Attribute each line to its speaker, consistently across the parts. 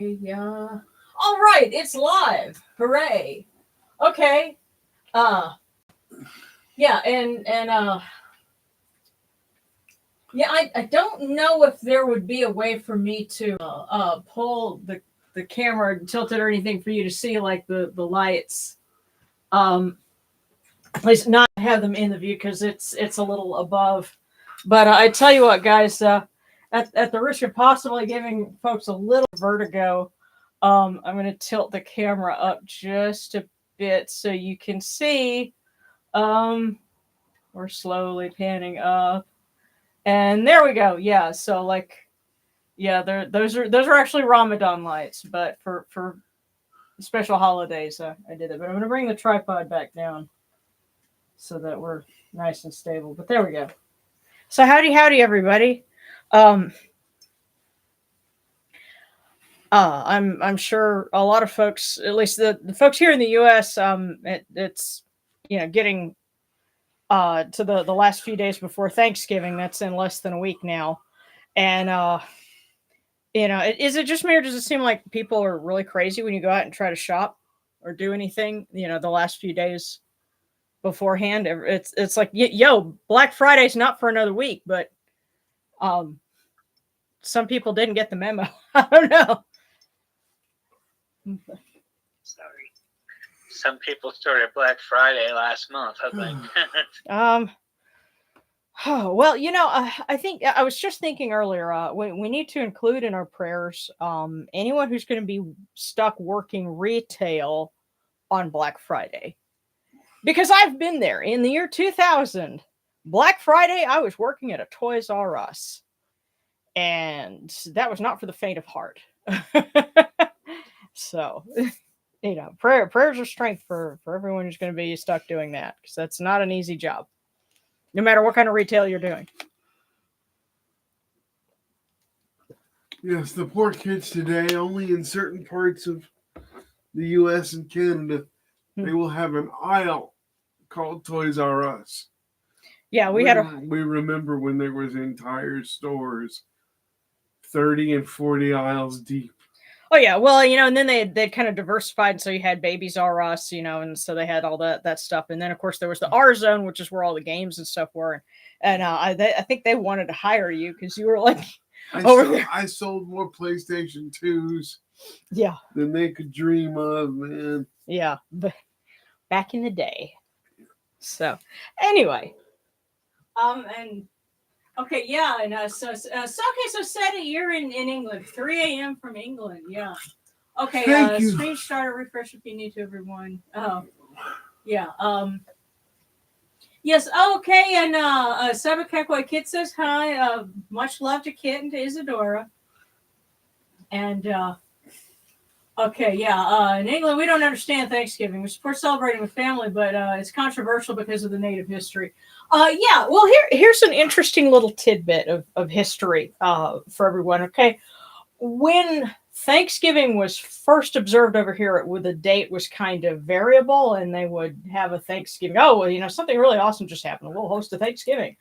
Speaker 1: Yeah. All right, it's live. Hooray. Okay. Uh yeah, and yeah, I don't know if there would be a way for me to pull the camera tilted or anything for you to see like the lights. Um at least not have them in the view because it's a little above. But I tell you what, guys, at the risk of possibly giving folks a little vertigo, I'm going to tilt the camera up just a bit so you can see. Um, we're slowly panning up, and there we go. Yeah, so like, yeah, those are actually Ramadan lights, but for special holidays, I did it. But I'm going to bring the tripod back down so that we're nice and stable. But there we go. So howdy everybody. Um, I'm sure a lot of folks, at least the folks here in the U.S., it's getting to the last few days before Thanksgiving. That's in less than a week now, and is it just me or does it seem like people are really crazy when you go out and try to shop or do anything? The last few days beforehand, it's like yo, Black Friday's not for another week, but um, some people didn't get the memo. I don't know.
Speaker 2: Sorry. Some people started Black Friday last month, I think.
Speaker 1: Oh, well, I think I was just thinking earlier. We need to include in our prayers anyone who's going to be stuck working retail on Black Friday, because I've been there in the year 2000. Black Friday, I was working at a Toys R Us, and that was not for the faint of heart. So, prayers of strength for everyone who's going to be stuck doing that, because that's not an easy job, no matter what kind of retail you're doing.
Speaker 3: Yes, the poor kids today, only in certain parts of the U.S. and Canada, they will have an aisle called Toys R Us.
Speaker 1: Yeah, we
Speaker 3: remember when there was entire stores 30 and 40 aisles deep.
Speaker 1: Oh yeah, well, and then they'd kind of diversified, so you had Babies R Us, and so they had all that stuff, and then of course there was the R Zone, which is where all the games and stuff were, and I think they wanted to hire you because you were like
Speaker 3: I sold more PlayStation 2s,
Speaker 1: yeah,
Speaker 3: than they could dream of, man.
Speaker 1: Yeah, but back in the day. So anyway, and okay, yeah, and so set it. You're in England, 3 a.m. from England, yeah. Okay, screen starter refresh if you need to, everyone. Oh, yeah. Yes, okay, and Sabakekwa Kit says hi. Much love to Kit and to Isadora. And okay, yeah. In England, we don't understand Thanksgiving. We support celebrating with family, but it's controversial because of the native history. Yeah. Well, here's an interesting little tidbit of history for everyone. Okay, when Thanksgiving was first observed over here, the date was kind of variable, and they would have a Thanksgiving. Oh, well, something really awesome just happened. We'll host a Thanksgiving.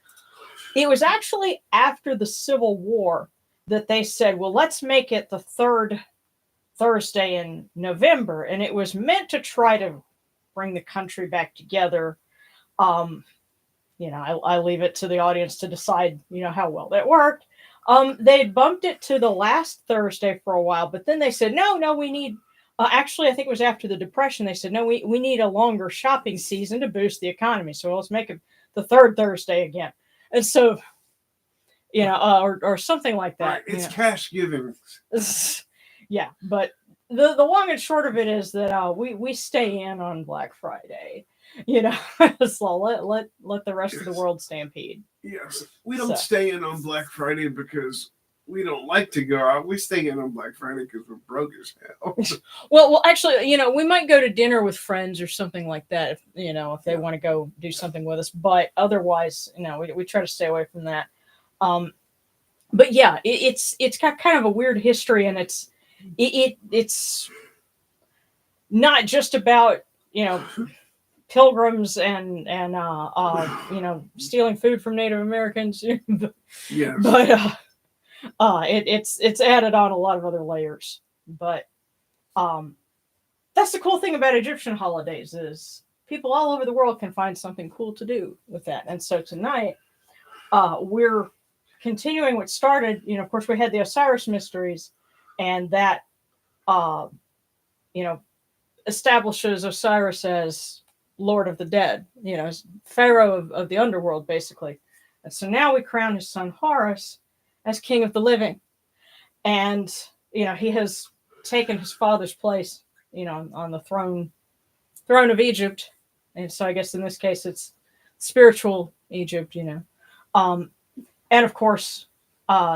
Speaker 1: It was actually after the Civil War that they said, well, let's make it the third Thursday in November, and it was meant to try to bring the country back together. I leave it to the audience to decide, how well that worked. They bumped it to the last Thursday for a while, but then they said, no, we need, actually, I think it was after the Depression, they said, no, we need a longer shopping season to boost the economy. So let's make it the third Thursday again. And so, or something like that.
Speaker 3: Right, it's cash giving.
Speaker 1: Yeah, but the long and short of it is that we stay in on Black Friday. So let the rest of the world stampede.
Speaker 3: Yes, we don't stay in on Black Friday because we don't like to go out. We stay in on Black Friday because we're broke as hell.
Speaker 1: well, actually, we might go to dinner with friends or something like that. If they want to go do something with us, but otherwise, we try to stay away from that. But yeah, it's got kind of a weird history, and it's not just about pilgrims and stealing food from Native Americans.
Speaker 3: Yes.
Speaker 1: But it's added on a lot of other layers But that's the cool thing about Egyptian holidays is people all over the world can find something cool to do with that. And so tonight, we're continuing what started. Of course, we had the Osiris mysteries, and that you know establishes Osiris as Lord of the Dead, as Pharaoh of the underworld, basically. And so now we crown his son Horus as King of the Living, and he has taken his father's place, on the throne of Egypt. And so I guess in this case it's spiritual Egypt, and of course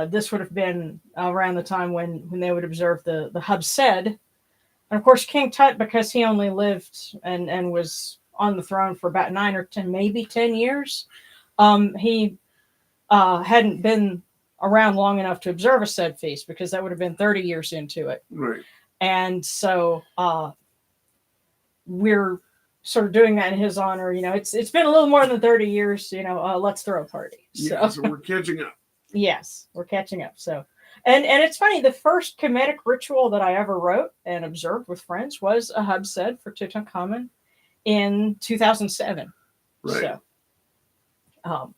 Speaker 1: this would have been around the time when they would observe the Habsed. And of course King Tut, because he only lived and was on the throne for about 9 or 10, maybe 10 years, he hadn't been around long enough to observe a said feast, because that would have been 30 years into it.
Speaker 3: Right.
Speaker 1: And so we're sort of doing that in his honor. It's been a little more than 30 years. Let's throw a party.
Speaker 3: Yeah, so we're catching up.
Speaker 1: Yes, we're catching up. So, and it's funny. The first Kemetic ritual that I ever wrote and observed with friends was a Habsed for Tutankhamun in 2007.
Speaker 3: Right.
Speaker 1: So,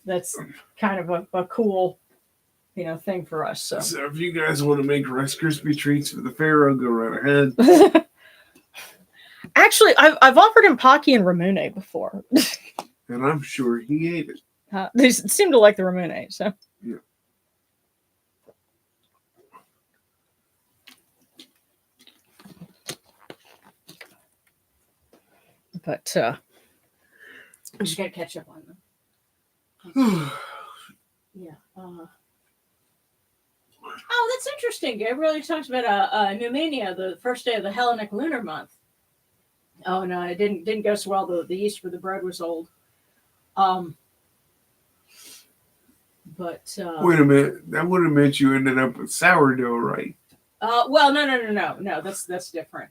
Speaker 1: that's kind of a cool, thing for us. So
Speaker 3: if you guys want to make Rice Krispie treats for the Pharaoh, go right ahead.
Speaker 1: Actually, I've offered him Pocky and Ramune before.
Speaker 3: And I'm sure he ate it.
Speaker 1: They seem to like the Ramune, so.
Speaker 3: Yeah.
Speaker 1: But I just gotta catch up on them. Yeah. Oh, that's interesting. Gabriel talks about Numenia, the first day of the Hellenic lunar month. Oh no, it didn't go so well. The yeast for the bread was old. But
Speaker 3: wait a minute, that would have meant you ended up with sourdough, right?
Speaker 1: Well, no. That's different.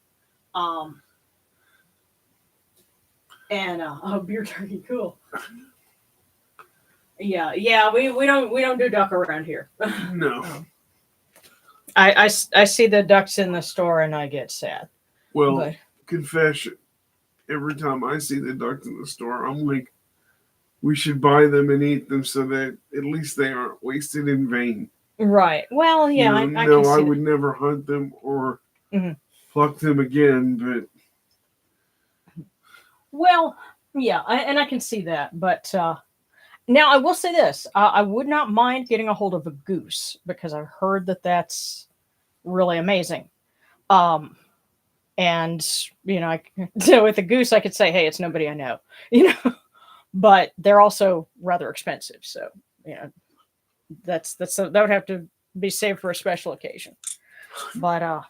Speaker 1: And beer turkey, cool. Yeah. We don't do duck around here.
Speaker 3: No.
Speaker 1: I see the ducks in the store and I get sad.
Speaker 3: Well, confession. Every time I see the ducks in the store, I'm like, we should buy them and eat them so that at least they aren't wasted in vain.
Speaker 1: Right. Well, yeah.
Speaker 3: I would never hunt them or pluck them again, but.
Speaker 1: Well, yeah, I can see that. But now I will say this. I would not mind getting a hold of a goose, because I've heard that that's really amazing. And, so with a goose, I could say, hey, it's nobody I know, but they're also rather expensive. So, that would have to be saved for a special occasion. But,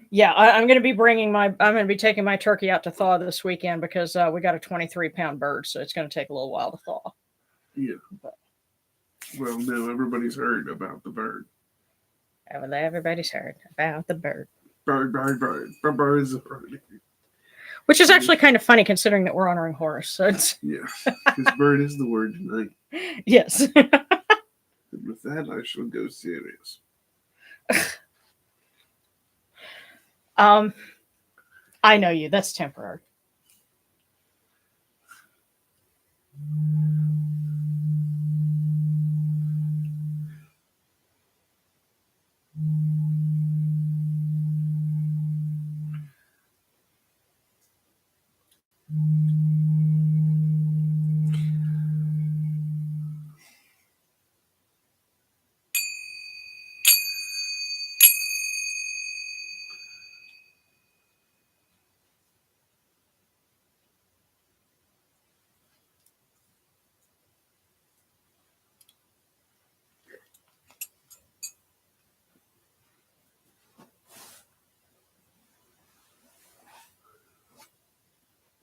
Speaker 1: yeah, I'm going to be taking my turkey out to thaw this weekend, because we got a 23-pound bird. So it's going to take a little while to thaw.
Speaker 3: Yeah.
Speaker 1: But,
Speaker 3: well, no, everybody's heard about the bird.
Speaker 1: Everybody's heard about the bird.
Speaker 3: Bird. Bird's a bird.
Speaker 1: Which is actually kind of funny, considering that we're honoring Horus. So it's
Speaker 3: Yes, because bird is the word tonight.
Speaker 1: Yes.
Speaker 3: And with that, I shall go serious.
Speaker 1: I know you. That's temporary.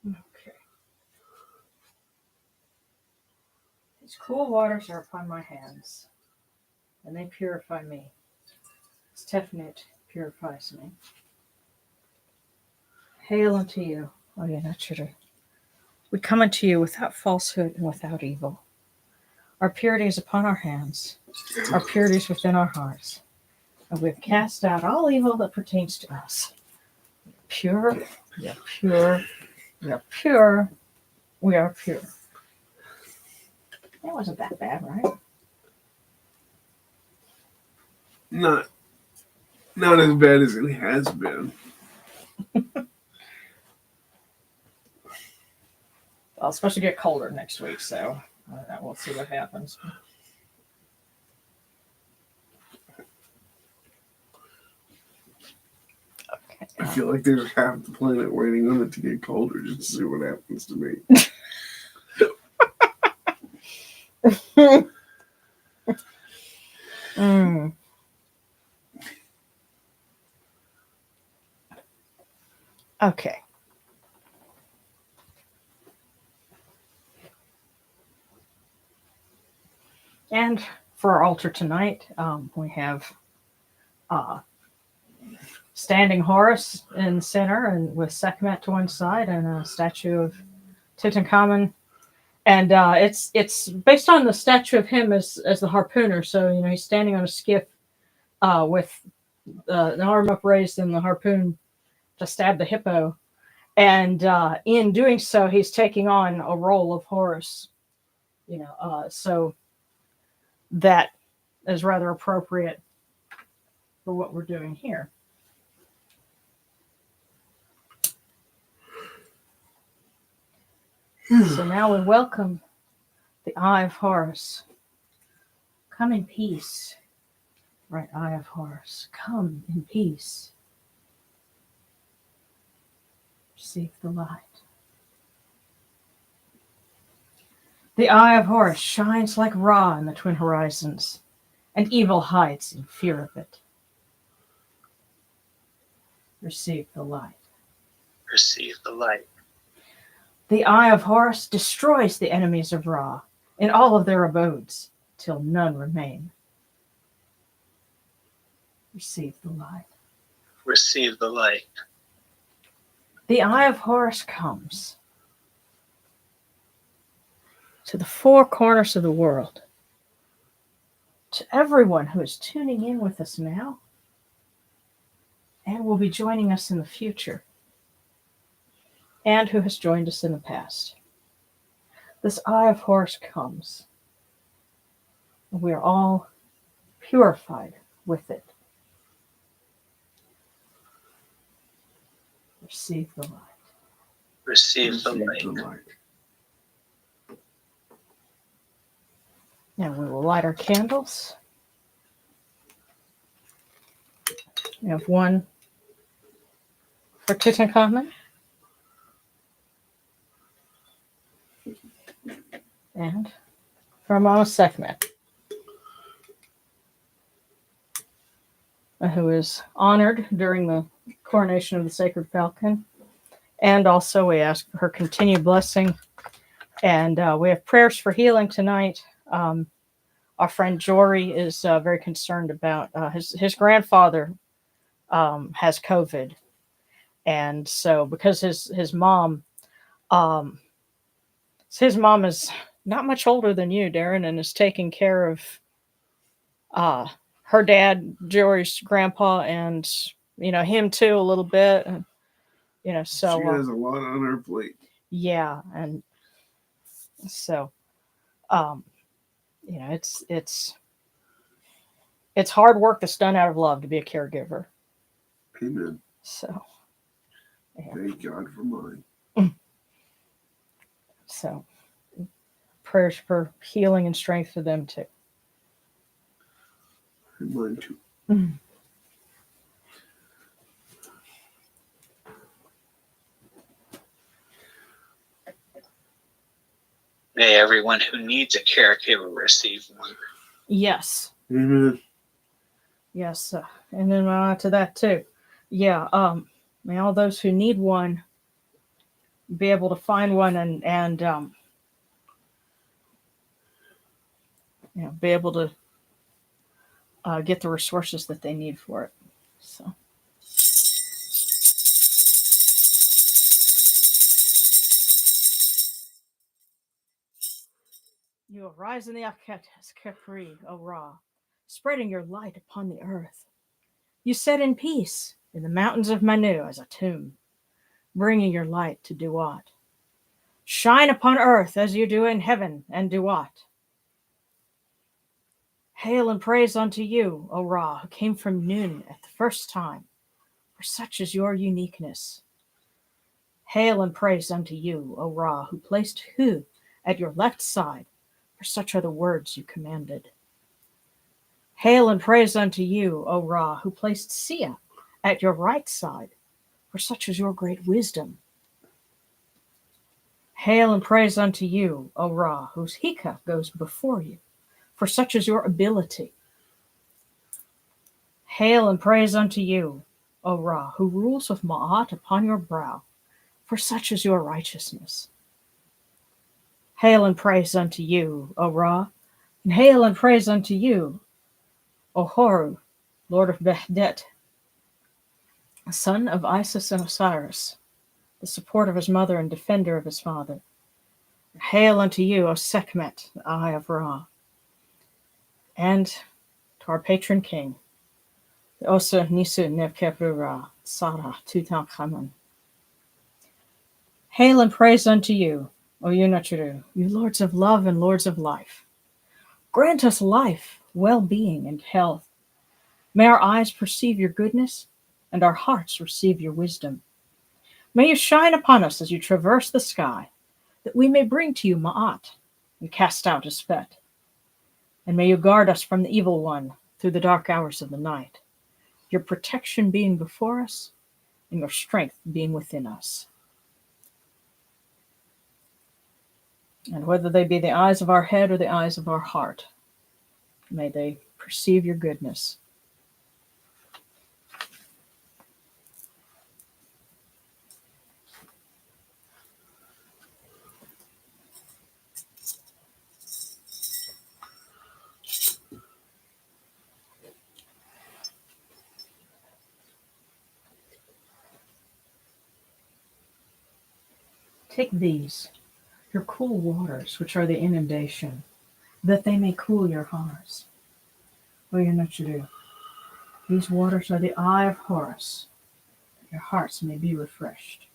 Speaker 1: Okay. These cool waters are upon my hands, and they purify me. Tefnut purifies me. Hail unto you. Oh yeah, that should have. We come unto you without falsehood and without evil. Our purity is upon our hands. Our purity is within our hearts. And we've cast out all evil that pertains to us. Pure, we are pure, we are pure, we are pure. That wasn't that bad, right?
Speaker 3: Not as bad as it has been.
Speaker 1: Well, it's supposed to get colder next week, so we'll see what happens. Okay.
Speaker 3: I feel like there's half the planet waiting on it to get colder just to see what happens to me.
Speaker 1: Mm. Okay. And for our altar tonight, we have standing Horus in the center, and with Sekhmet to one side, and a statue of Tutankhamun. And it's based on the statue of him as the harpooner. So he's standing on a skiff with the arm upraised and the harpoon to stab the hippo. And in doing so, he's taking on a role of Horus. So that is rather appropriate for what we're doing here. So now we welcome the Eye of Horus. Come in peace, right Eye of Horus. Come in peace. Receive the light. The Eye of Horus shines like Ra in the twin horizons, and evil hides in fear of it. Receive the light.
Speaker 2: Receive the light.
Speaker 1: The Eye of Horus destroys the enemies of Ra in all of their abodes, till none remain. Receive the light.
Speaker 2: Receive the light.
Speaker 1: The Eye of Horus comes to the four corners of the world, to everyone who is tuning in with us now and will be joining us in the future, and who has joined us in the past. This Eye of Horus comes, and we are all purified with it. Receive the light.
Speaker 2: Receive the light.
Speaker 1: Now we will light our candles. We have one for Tutankhamun and for Mama Sekhmet, who is honored during the coronation of the Sacred Falcon. And also we ask for her continued blessing. And we have prayers for healing tonight. Our friend Jory is very concerned about his grandfather has COVID. And so because his mom is not much older than you, Darren, and is taking care of her dad, Jory's grandpa, and him too a little bit. And, so
Speaker 3: she has a lot on her plate.
Speaker 1: Yeah, and so it's hard work that's done out of love to be a caregiver.
Speaker 3: Amen.
Speaker 1: So yeah.
Speaker 3: Thank God for mine.
Speaker 1: So prayers for healing and strength for them too.
Speaker 3: And mine too.
Speaker 2: May everyone who needs a caregiver receive one.
Speaker 1: Yes.
Speaker 3: Amen.
Speaker 1: Yes, and then to that too. Yeah. May all those who need one be able to find one and be able to get the resources that they need for it. So. You You arise in the Kepri, O Ra, spreading your light upon the earth. You set in peace in the mountains of Manu as a tomb, bringing your light to Duat. Shine upon earth as you do in heaven and Duat. Hail and praise unto you, O Ra, who came from Nun at the first time, for such is your uniqueness. Hail and praise unto you, O Ra, who placed Hu at your left side, for such are the words you commanded. Hail and praise unto you, O Ra, who placed Sia at your right side, for such is your great wisdom. Hail and praise unto you, O Ra, whose Hika goes before you, for such is your ability. Hail and praise unto you, O Ra, who rules with Ma'at upon your brow, for such is your righteousness. Hail and praise unto you, O Ra, and hail and praise unto you, O Horu, Lord of Behdet, son of Isis and Osiris, the support of his mother and defender of his father. Hail unto you, O Sekhmet, the eye of Ra, and to our patron king, the Osa Nisu Nevkepru Ra, Sarah Tutankhamun. Hail and praise unto you, O Yunachiru, you lords of love and lords of life. Grant us life, well-being, and health. May our eyes perceive your goodness, and our hearts receive your wisdom. May you shine upon us as you traverse the sky, that we may bring to you Ma'at and cast out Espet. And may you guard us from the evil one through the dark hours of the night, your protection being before us and your strength being within us. And whether they be the eyes of our head or the eyes of our heart, may they perceive your goodness. Take these, your cool waters, which are the inundation, that they may cool your hearts. O Yunachiru, these waters are the eye of Horus, that your hearts may be refreshed.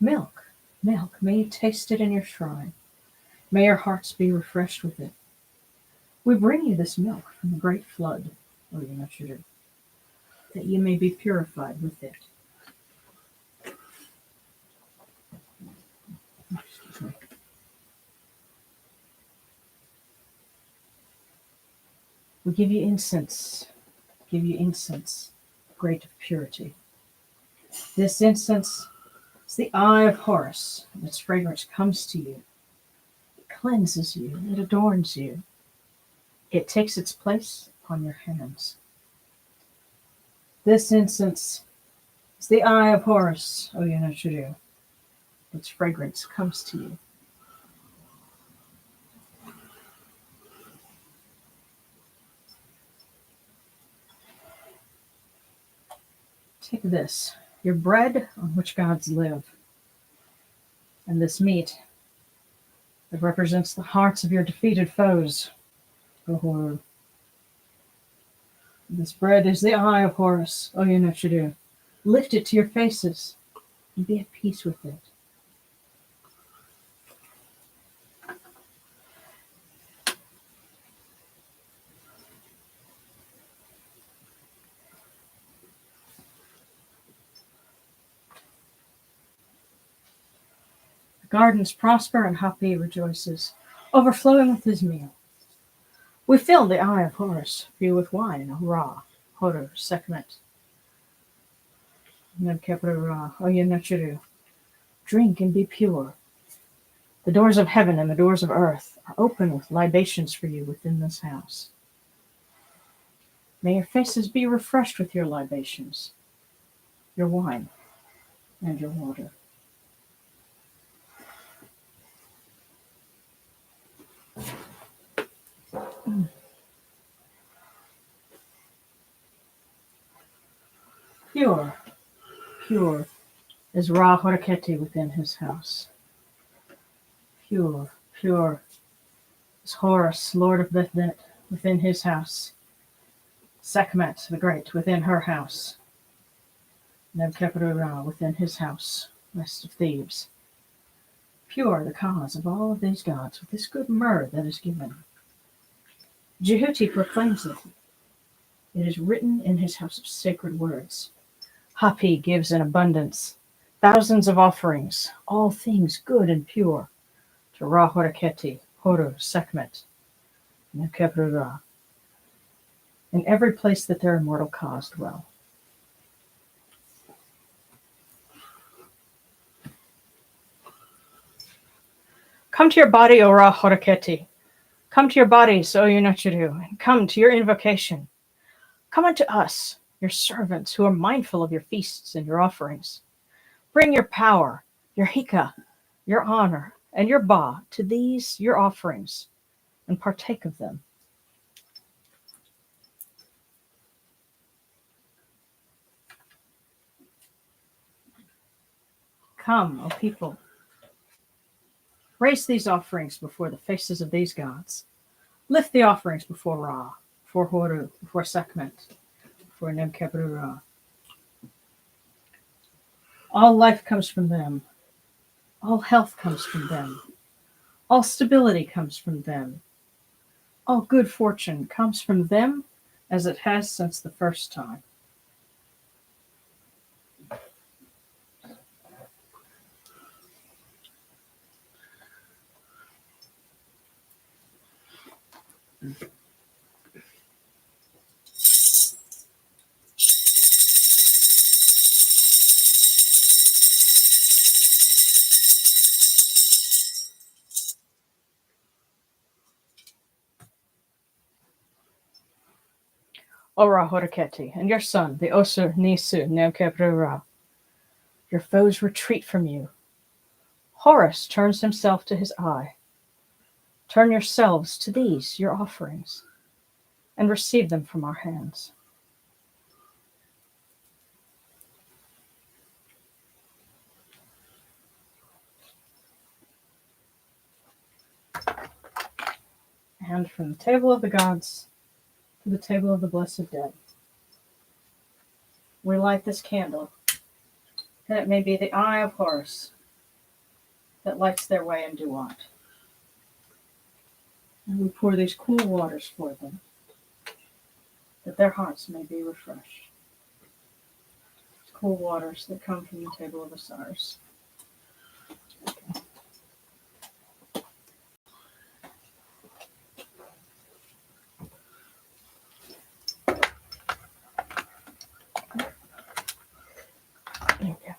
Speaker 1: Milk, milk, may you taste it in your shrine. May your hearts be refreshed with it. We bring you this milk from the great flood, O Yunachiru, that you may be purified with it. Excuse me. We give you incense, great of purity. This incense is the eye of Horus, and its fragrance comes to you. It cleanses you, it adorns you. It takes its place upon your hands. This incense is the eye of Horus, O Yunachiru. Its fragrance comes to you. Take this, your bread on which gods live, and this meat that represents the hearts of your defeated foes, O Horu. This bread is the eye of Horus, O Yunachiru. Lift it to your faces and be at peace with it. The gardens prosper and Hapi rejoices, overflowing with his meal. We fill the eye of Horus for you with wine, O Ra, Horu, Sekhmet, Nevkepru Ra, O Yunachiru. Drink and be pure. The doors of heaven and the doors of earth are open with libations for you within this house. May your faces be refreshed with your libations, your wine, and your water. Pure, pure, is Ra Horaketi within his house. Pure, pure is Horus, Lord of Bethnet, within his house. Sekhmet the Great within her house. Nebkepru-Ra within his house, west of Thebes. Pure the cause of all of these gods with this good myrrh that is given. Jehuti proclaims it. It is written in his house of sacred words. Hapi gives in abundance, thousands of offerings, all things good and pure, to Ra Horaketi, Horu, Sekhmet, Nebkepru-Ra, in every place that their immortal cause dwell. Come to your body, O Ra Horaketi. Come to your bodies, O Yunachiru, and come to your invocation. Come unto us, your servants, who are mindful of your feasts and your offerings. Bring your power, your hika, your honor, and your ba to these your offerings, and partake of them. Come, O people. Raise these offerings before the faces of these gods. Lift the offerings before Ra, before Horu, before Sekhmet, before Nebkepru-Ra. All life comes from them. All health comes from them. All stability comes from them. All good fortune comes from them as it has since the first time. O Ra Horaketi, and your son, the Osir Nisu Nebkepru-Ra. Your foes retreat from you. Horus turns himself to his eye. Turn yourselves to these, your offerings, and receive them from our hands. And from the table of the gods to the table of the blessed dead, we light this candle, that it may be the eye of Horus that lights their way in Duat. And we pour these cool waters for them, that their hearts may be refreshed. Cool waters that come from the table of Osiris. There we go.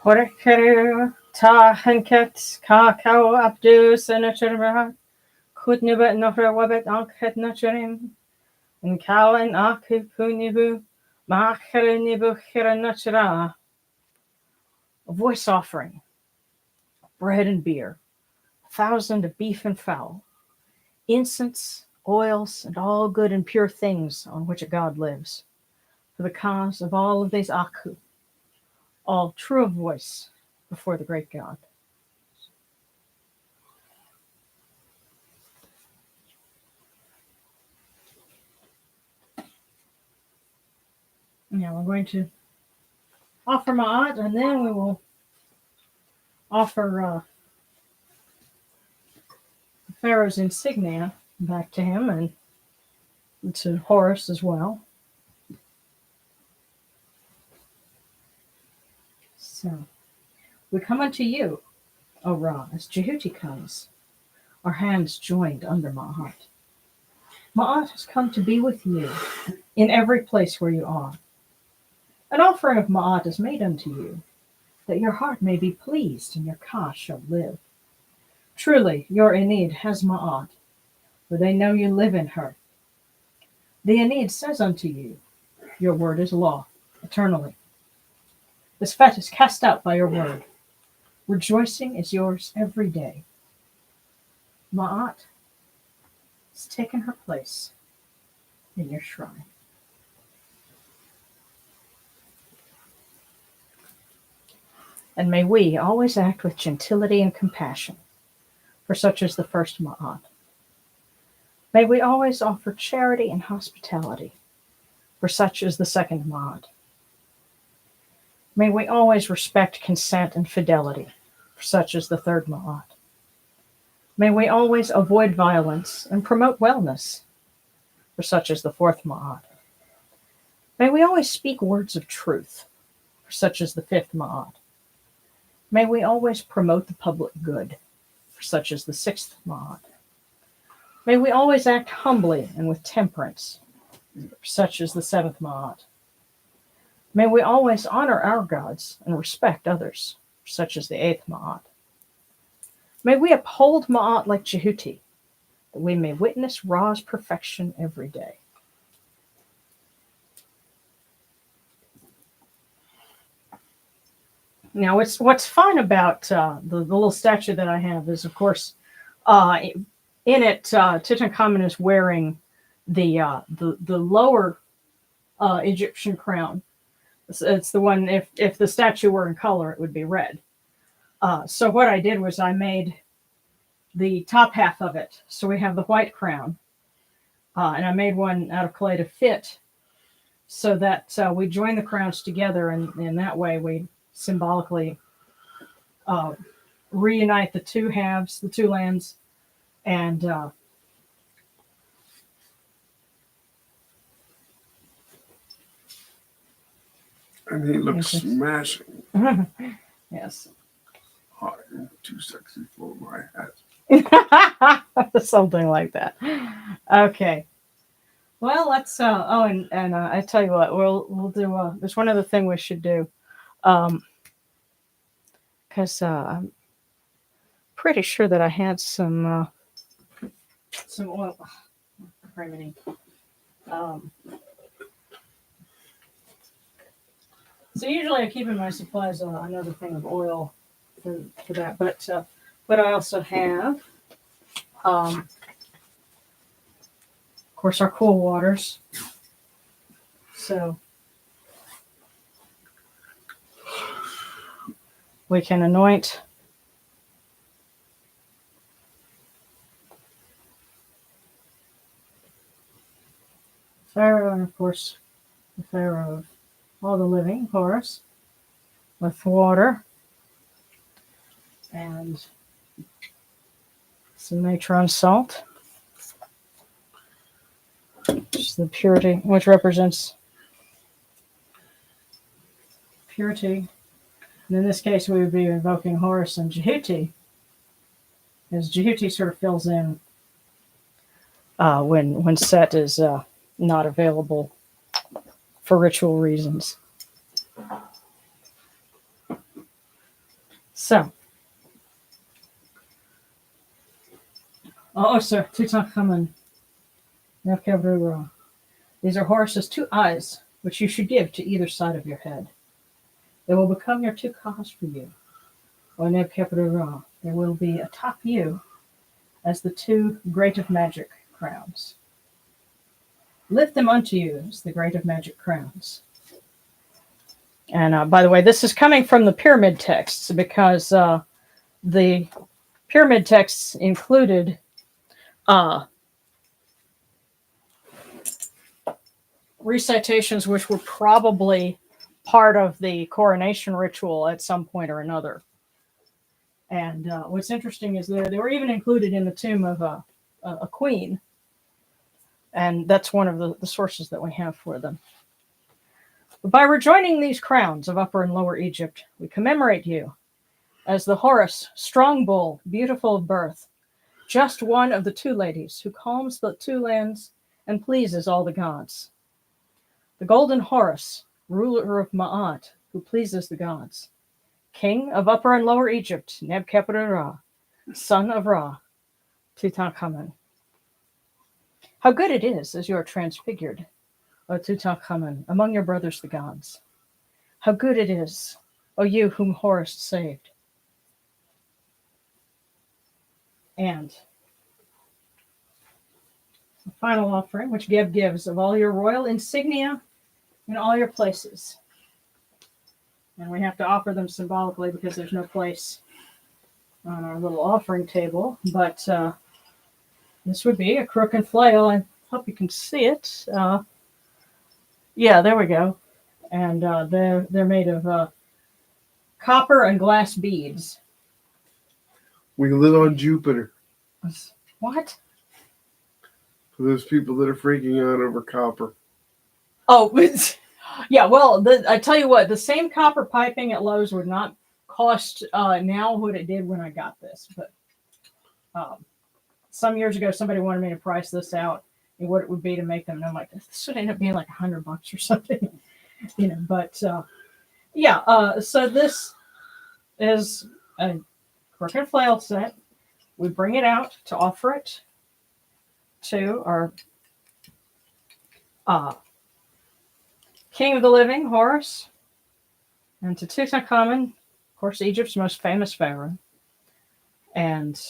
Speaker 1: Horekere ta henket kakao abdu senachera kutnibet nohra wabet anket nacherim and kawan aku kunibu maakere nibu hira nachera. A voice offering, bread and beer, 1,000 of beef and fowl, incense, oils, and all good and pure things on which a god lives, for the cause of all of these aku, all true of voice before the great God. Now we're going to offer Ma'at, and then we will offer Pharaoh's insignia back to him and to Horus as well. So we come unto you, O Ra, as Jehuti comes, our hands joined under Ma'at. Ma'at has come to be with you in every place where you are. An offering of Ma'at is made unto you, that your heart may be pleased and your Ka shall live. Truly, your Enid has Ma'at, for they know you live in her. The Enid says unto you, your word is law, eternally. This fet is cast out by your word. Rejoicing is yours every day. Ma'at has taken her place in your shrine. And may we always act with gentility and compassion, for such is the first Ma'at. May we always offer charity and hospitality, for such is the second Ma'at. May we always respect consent and fidelity, for such is the third Ma'at. May we always avoid violence and promote wellness, for such is the fourth Ma'at. May we always speak words of truth, for such is the fifth Ma'at. May we always promote the public good, for such is the sixth Ma'at. May we always act humbly and with temperance, for such is the seventh Ma'at. May we always honor our gods and respect others, for such is the eighth Ma'at. May we uphold Ma'at like Jehuti, that we may witness Ra's perfection every day. Now, what's fun about the little statue that I have is, of course, in it, Tutankhamun is wearing the lower Egyptian crown. It's the one, if the statue were in color, it would be red. So what I did was I made the top half of it. So we have the white crown. And I made one out of clay to fit so that we join the crowns together. And in that way, we symbolically reunite the two halves, the two lands. And
Speaker 3: he looks smashing.
Speaker 1: Yes.
Speaker 3: Hot and too sexy for my hat.
Speaker 1: Something like that. Okay. Well, let's. I tell you what, we'll do. There's one other thing we should do, because I'm pretty sure that I had some oil. Remedy. So usually I keep in my supplies another thing of oil for that, but I also have, of course, our cool waters. So we can anoint Pharaoh, and of course, the Pharaoh of all the living, Horus, with water and some natron salt, which is the purity, which represents purity. And in this case, we would be invoking Horus and Jehuti, as Jehuti sort of fills in when Set is not available for ritual reasons. So, sir, Tutankhamun, Nebuchadnezzar. These are Horus's two eyes, which you should give to either side of your head. They will become your two cause for you. O Nebuchadnezzar, there will be atop you as the two great of magic crowns. Lift them unto you as the great of magic crowns. And by the way, this is coming from the pyramid texts, because the pyramid texts included recitations which were probably part of the coronation ritual at some point or another. And what's interesting is they were even included in the tomb of a queen. And that's one of the sources that we have for them. But by rejoining these crowns of Upper and Lower Egypt, we commemorate you as the Horus, strong bull, beautiful of birth, just one of the two ladies who calms the two lands and pleases all the gods. The golden Horus, ruler of Ma'at, who pleases the gods. King of Upper and Lower Egypt, Nebuchadnezzar, son of Ra, Tutankhamun. How good it is as you are transfigured, O Tutankhamun, among your brothers the gods. How good it is, O you whom Horus saved. And the final offering, which Geb gives, of all your royal insignia in all your places. And we have to offer them symbolically because there's no place on our little offering table. But this would be a crook and flail. I hope you can see it. Yeah, there we go. And they're made of copper and glass beads.
Speaker 3: We live on Jupiter.
Speaker 1: What?
Speaker 3: For those people that are freaking out over copper.
Speaker 1: Oh, yeah. Well, I tell you what, the same copper piping at Lowe's would not cost now what it did when I got this. But some years ago, somebody wanted me to price this out and what it would be to make them. And I'm like, this would end up being like $100 or something, you know. But yeah. So this is a crook and flail set. We bring it out to offer it to our King of the Living, Horus, and to Tutankhamun, of course, Egypt's most famous pharaoh, and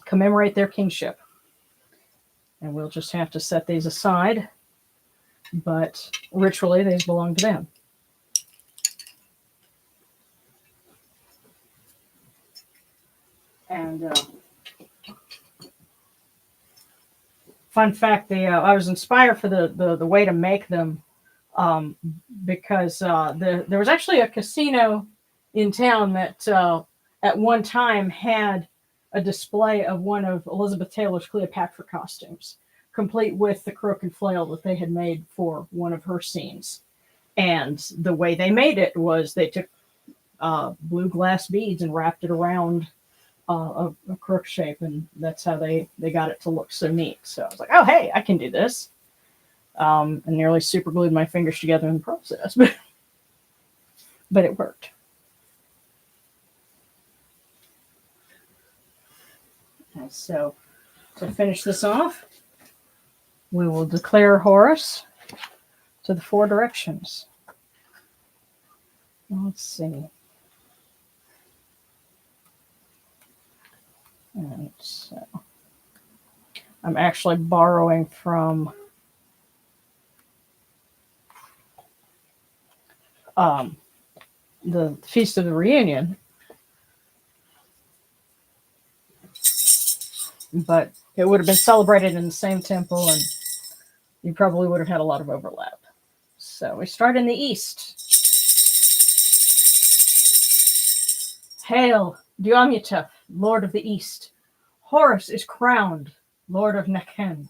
Speaker 1: commemorate their kingship. And we'll just have to set these aside, but ritually, these belong to them. And fun fact: I was inspired for the way to make them because there was actually a casino in town that at one time had a display of one of Elizabeth Taylor's Cleopatra costumes, complete with the crook and flail that they had made for one of her scenes. And the way they made it was they took blue glass beads and wrapped it around a crook shape, and that's how they got it to look so neat. So I was like, oh, hey, I can do this. And nearly super glued my fingers together in the process, but it worked. And so to finish this off, we will declare Horus to the four directions. Let's see. And so I'm actually borrowing from the Feast of the Reunion, but it would have been celebrated in the same temple, and you probably would have had a lot of overlap. So we start in the east. Hail, Duamutef, Lord of the East. Horus is crowned, Lord of Nekhen.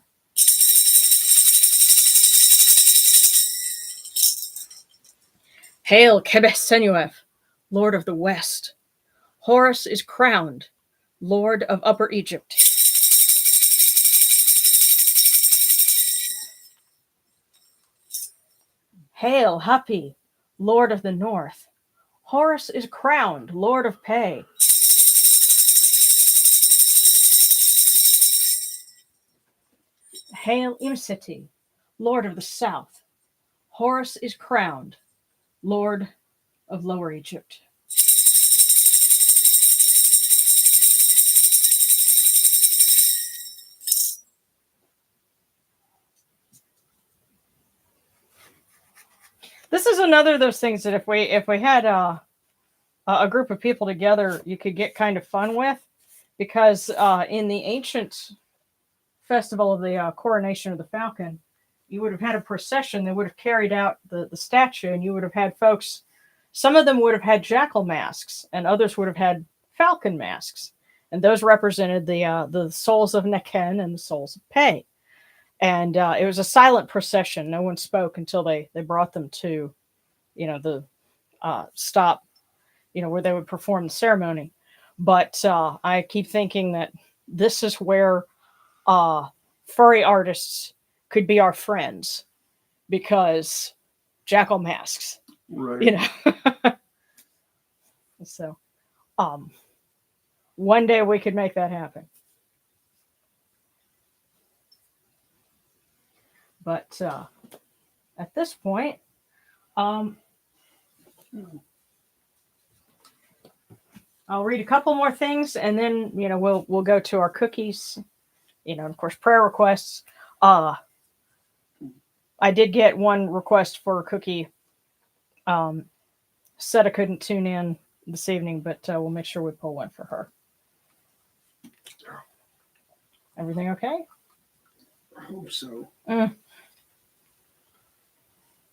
Speaker 1: Hail, Kebesenuef, Lord of the West. Horus is crowned, Lord of Upper Egypt. Hail, Hapi, Lord of the North. Horus is crowned, Lord of Pe. Hail, Imseti, Lord of the South. Horus is crowned, Lord of Lower Egypt. This is another of those things that if we had a group of people together, you could get kind of fun with, because in the ancient festival of the coronation of the Falcon, you would have had a procession that would have carried out the statue, and you would have had folks. Some of them would have had jackal masks, and others would have had falcon masks, and those represented the souls of Nekhen and the souls of Pe. And it was a silent procession. No one spoke until they brought them to, the stop, where they would perform the ceremony. But I keep thinking that this is where furry artists could be our friends, because jackal masks,
Speaker 3: Right.
Speaker 1: So one day we could make that happen. But at this point, I'm I'll read a couple more things, and then we'll go to our cookies. And of course, prayer requests. I did get one request for a cookie. Seta couldn't tune in this evening, but we'll make sure we pull one for her. Everything okay?
Speaker 3: I hope so.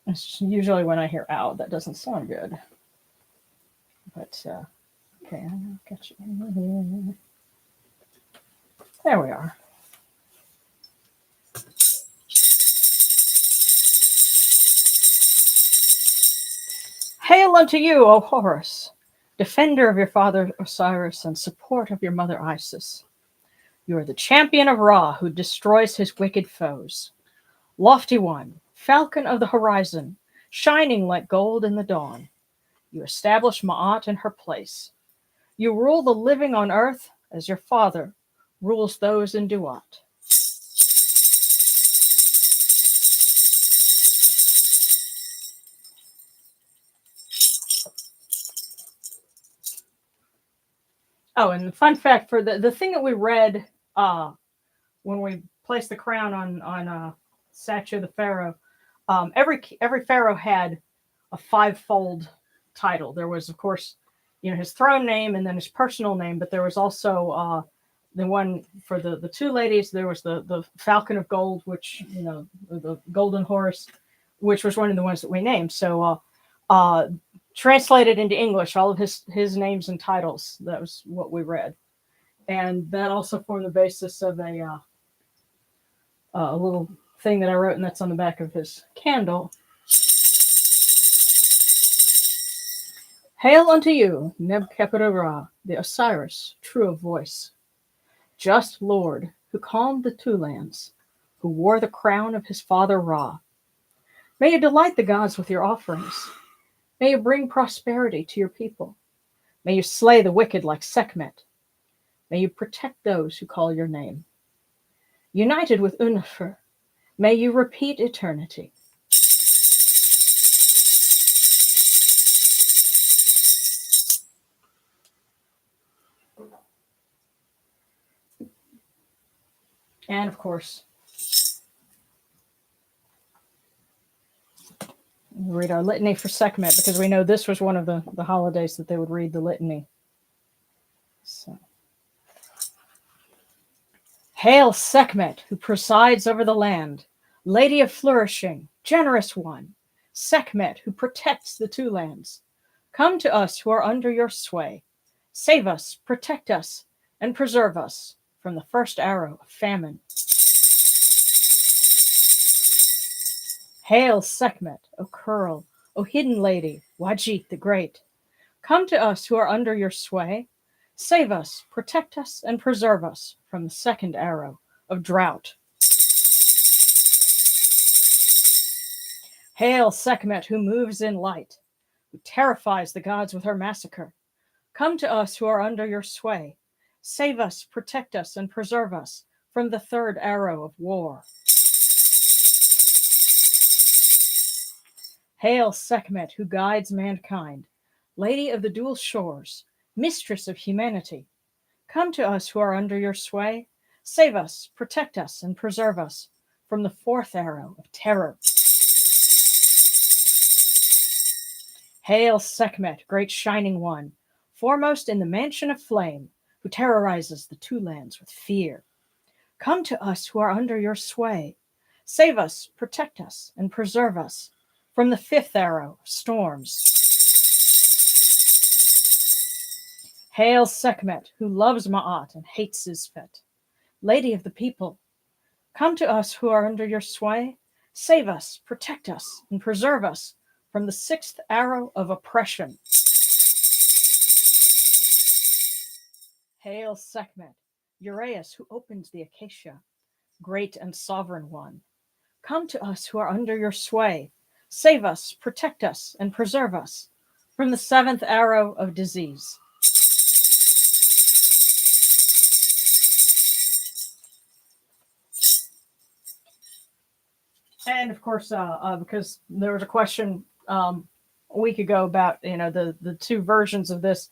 Speaker 1: It's usually when I hear "ow," that doesn't sound good. But okay, I'll get you. There we are. Hail unto you, O Horus, defender of your father Osiris and support of your mother Isis. You are the champion of Ra who destroys his wicked foes. Lofty one, falcon of the horizon, shining like gold in the dawn. You establish Ma'at in her place. You rule the living on earth as your father rules those in Duat. Oh, and the fun fact for the thing that we read when we placed the crown on statue of the pharaoh, every pharaoh had a fivefold title. There was, of course, his throne name and then his personal name, but there was also the one for the two ladies. There was the Falcon of Gold, which the Golden Horse, which was one of the ones that we named. So translated into English, all of his names and titles. That was what we read, and that also formed the basis of a little thing that I wrote, and that's on the back of his candle. Hail unto you, Neb-Khepera, the Osiris, true of voice, just Lord, who calmed the two lands, who wore the crown of his father Ra. May you delight the gods with your offerings. May you bring prosperity to your people. May you slay the wicked like Sekhmet. May you protect those who call your name. United with Unnefer, may you repeat eternity. And of course, we'll read our litany for Sekhmet, because we know this was one of the holidays that they would read the litany. So, hail Sekhmet, who presides over the land, lady of flourishing, generous one, Sekhmet, who protects the two lands. Come to us who are under your sway. Save us, protect us, and preserve us from the first arrow of famine. Hail Sekhmet, O Curl, O hidden lady, Wajit the great. Come to us who are under your sway. Save us, protect us, and preserve us from the second arrow of drought. Hail Sekhmet, who moves in light, who terrifies the gods with her massacre. Come to us who are under your sway. Save us, protect us, and preserve us from the third arrow of war. Hail Sekhmet, who guides mankind, lady of the dual shores, mistress of humanity. Come to us who are under your sway. Save us, protect us, and preserve us from the fourth arrow of terror. Hail Sekhmet, great shining one, foremost in the mansion of flame, who terrorizes the two lands with fear. Come to us who are under your sway. Save us, protect us, and preserve us from the fifth arrow of storms. Hail Sekhmet, who loves Ma'at and hates Zizphet, lady of the people. Come to us who are under your sway. Save us, protect us, and preserve us from the sixth arrow of oppression. Hail Sekhmet, Uraeus, who opens the acacia, great and sovereign one. Come to us who are under your sway. Save us, protect us, and preserve us from the seventh arrow of disease. And of course, because there was a question a week ago about the two versions of this,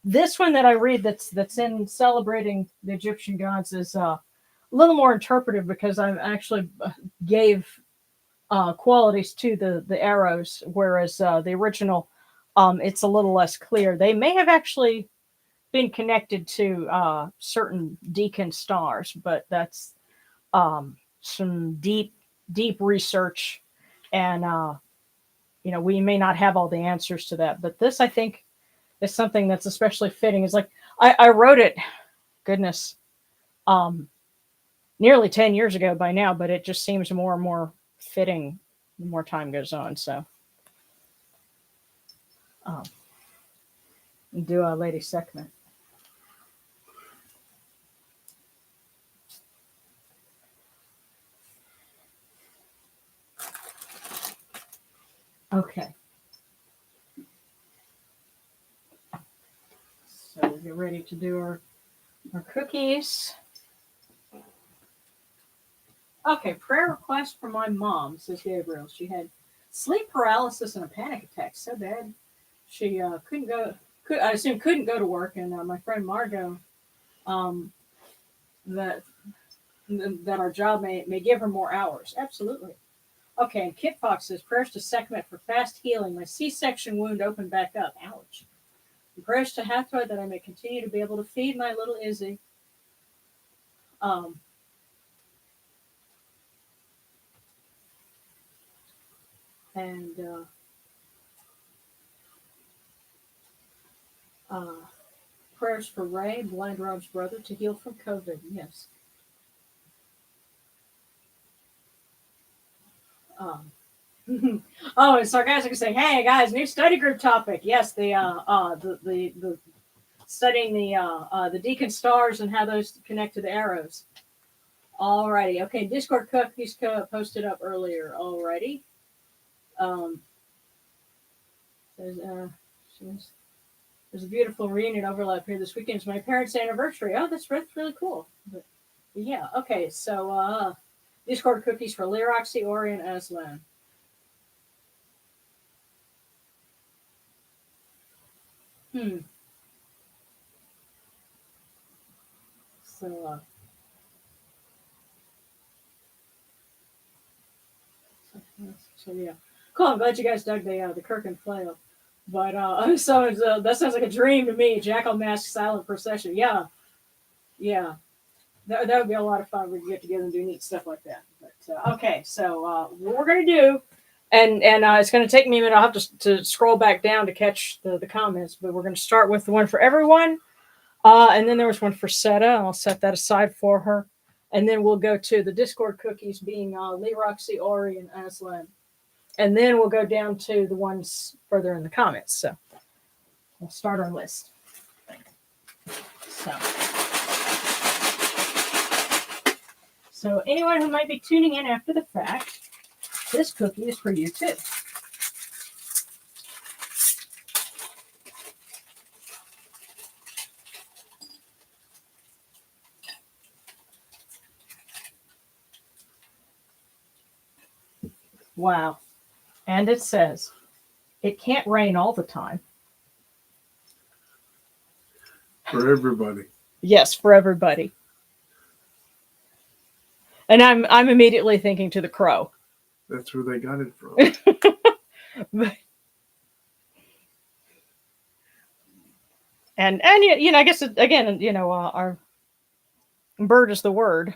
Speaker 1: this one that I read that's in celebrating the Egyptian gods is a little more interpretive because I actually gave qualities to the arrows, whereas the original, it's a little less clear. They may have actually been connected to certain deacon stars, but that's some deep research, and we may not have all the answers to that. But this, I think, is something that's especially fitting. It's like I wrote it, goodness, nearly 10 years ago by now, but it just seems more and more fitting the more time goes on. So, do a Lady Sekhmet. Okay. So we'll get ready to do our cookies. Okay, prayer request for my mom, says Gabriel. She had sleep paralysis and a panic attack so bad she couldn't go to work. And my friend Margot, that our job may give her more hours. Absolutely. Okay, and Kit Fox says prayers to Sekhmet for fast healing. My C-section wound opened back up. Ouch. And prayers to Hathor that I may continue to be able to feed my little Izzy. And prayers for Ray, Blind Rob's brother, to heal from COVID. Yes. Oh, and sarcastic saying, "Hey guys, new study group topic." Yes, the studying the deacon stars and how those connect to the arrows. Alrighty, okay. Discord cookies posted up earlier. Alrighty. There's a beautiful reunion overlap here this weekend. It's my parents' anniversary. Oh, that's really cool. But yeah, okay. So Discord cookies for Lyroxy, Ori, and Aslan. So, yeah, cool. I'm glad you guys dug the Kirk and Flail. But so that sounds like a dream to me. Jackal Mask Silent Procession. Yeah. That would be a lot of fun. We could get together and do neat stuff like that. But okay, so what we're gonna do, and it's gonna take me a minute. I'll have to scroll back down to catch the comments. But we're gonna start with the one for everyone, and then there was one for Seta. I'll set that aside for her, and then we'll go to the Discord cookies being Lyroxy, Ori, and Aslan, and then we'll go down to the ones further in the comments. So we'll start our list. So anyone who might be tuning in after the fact, this cookie is for you too. Wow. And it says, it can't rain all the time.
Speaker 3: For everybody.
Speaker 1: Yes, for everybody. And I'm immediately thinking to the crow.
Speaker 3: That's where they got it from.
Speaker 1: and I guess again, our bird is the word.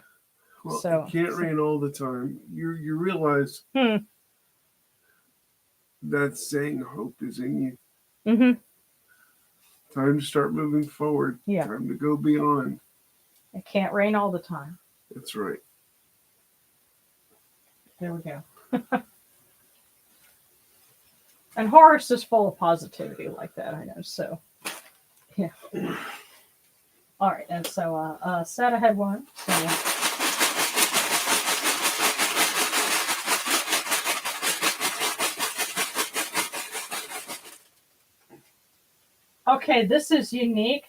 Speaker 3: Well,
Speaker 1: so
Speaker 3: it can't rain all the time. You realize that saying hope is in you.
Speaker 1: Mm-hmm.
Speaker 3: Time to start moving forward.
Speaker 1: Yeah.
Speaker 3: Time to go beyond.
Speaker 1: It can't rain all the time.
Speaker 3: That's right.
Speaker 1: There we go. And Horace is full of positivity like that, I know. So, yeah. All right, and so Seta had one. So. Okay, this is unique.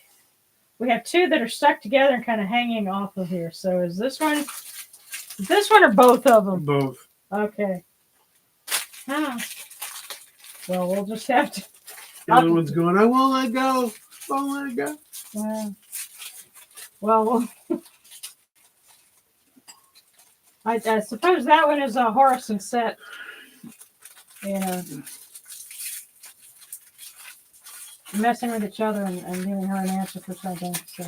Speaker 1: We have two that are stuck together and kind of hanging off of here. So is this one or both of them?
Speaker 3: Both.
Speaker 1: Okay. Well, we'll just have to.
Speaker 3: The other one's going, I won't let go. Oh my god.
Speaker 1: Well, I suppose that one is a Horace and Set. Messing with each other and giving her an answer for something. So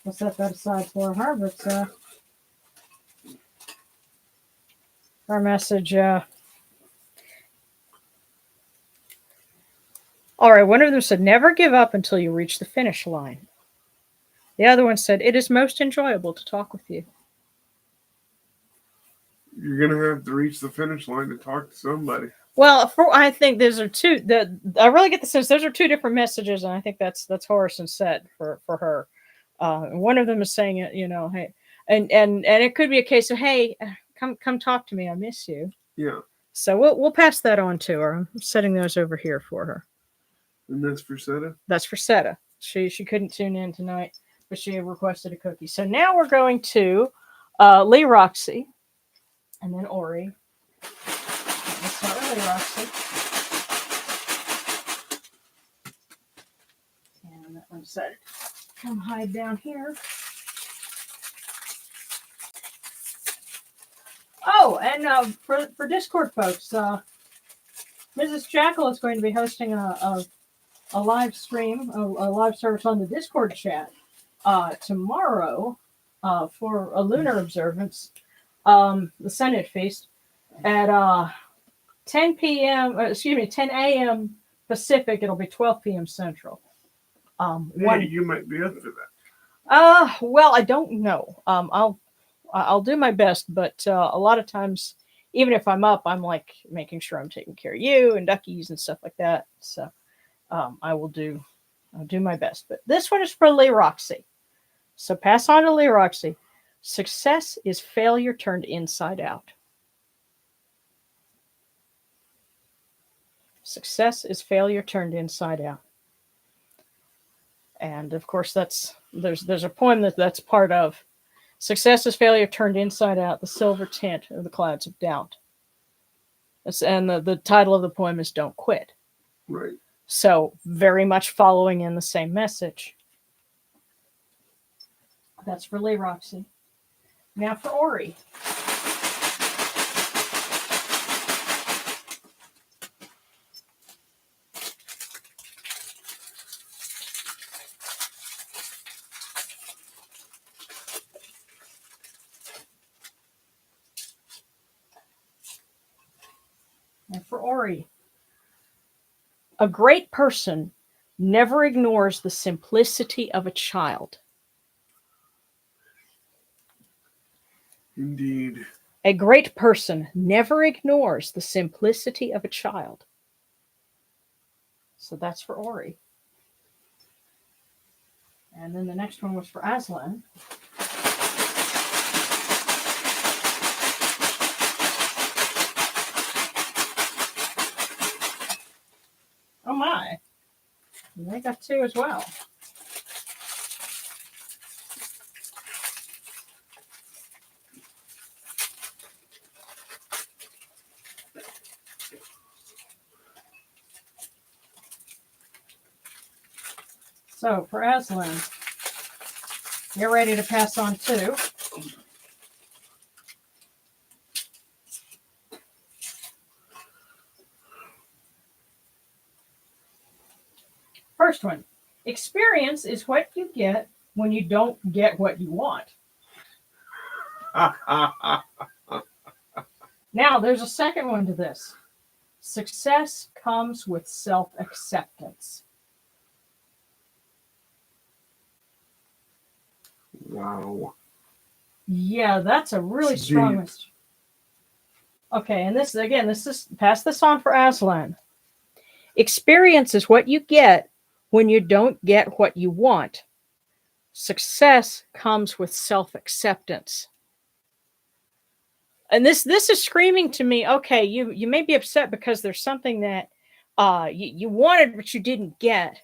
Speaker 1: we'll set that aside for her. But our message. All right, one of them said, never give up until you reach the finish line. The other one said, it is most enjoyable to talk with you.
Speaker 3: You're gonna have to reach the finish line to talk to somebody.
Speaker 1: Well, I think those are two. I really get the sense those are two different messages, and I think that's Horace and Set for her. One of them is saying it, hey, and it could be a case of, hey, come talk to me, I miss you.
Speaker 3: Yeah.
Speaker 1: So we'll pass that on to her. I'm setting those over here for her.
Speaker 3: And that's for Seta?
Speaker 1: That's for Seta. She couldn't tune in tonight, but she requested a cookie. So now we're going to Lee Roxy, and then Ori. Let's start with Lee Roxy. And that one decided to come hide down here. Oh, and for Discord folks, Mrs. Jackal is going to be hosting a live stream, a live service on the Discord chat tomorrow for a lunar observance, the Senate feast, at 10 a.m. Pacific. It'll be 12 p.m. Central.
Speaker 3: You might be up for that.
Speaker 1: Well, I don't know. I'll do my best, but a lot of times, even if I'm up, I'm like making sure I'm taking care of you and duckies and stuff like that. So I'll do my best. But this one is for Lee Roxy. So pass on to Lee Roxy. Success is failure turned inside out. Success is failure turned inside out. And of course, there's a poem that's part of. Success is failure turned inside out, the silver tint of the clouds of doubt. And the title of the poem is Don't Quit.
Speaker 3: Right.
Speaker 1: So very much following in the same message. That's for Lee Roxy. Now for Ori. And for Ori, a great person never ignores the simplicity of a child.
Speaker 3: Indeed.
Speaker 1: A great person never ignores the simplicity of a child. So that's for Ori. And then the next one was for Aslan. Oh my. And they got two as well. So for Aslan, you're ready to pass on two. First one, experience is what you get when you don't get what you want. Now, there's a second one to this. Success comes with self-acceptance.
Speaker 3: Wow.
Speaker 1: Yeah, that's a really strong message. Okay, and this is pass this on for Aslan. Experience is what you get when you don't get what you want. Success comes with self-acceptance. And this is screaming to me, okay, you may be upset because there's something that you wanted but you didn't get.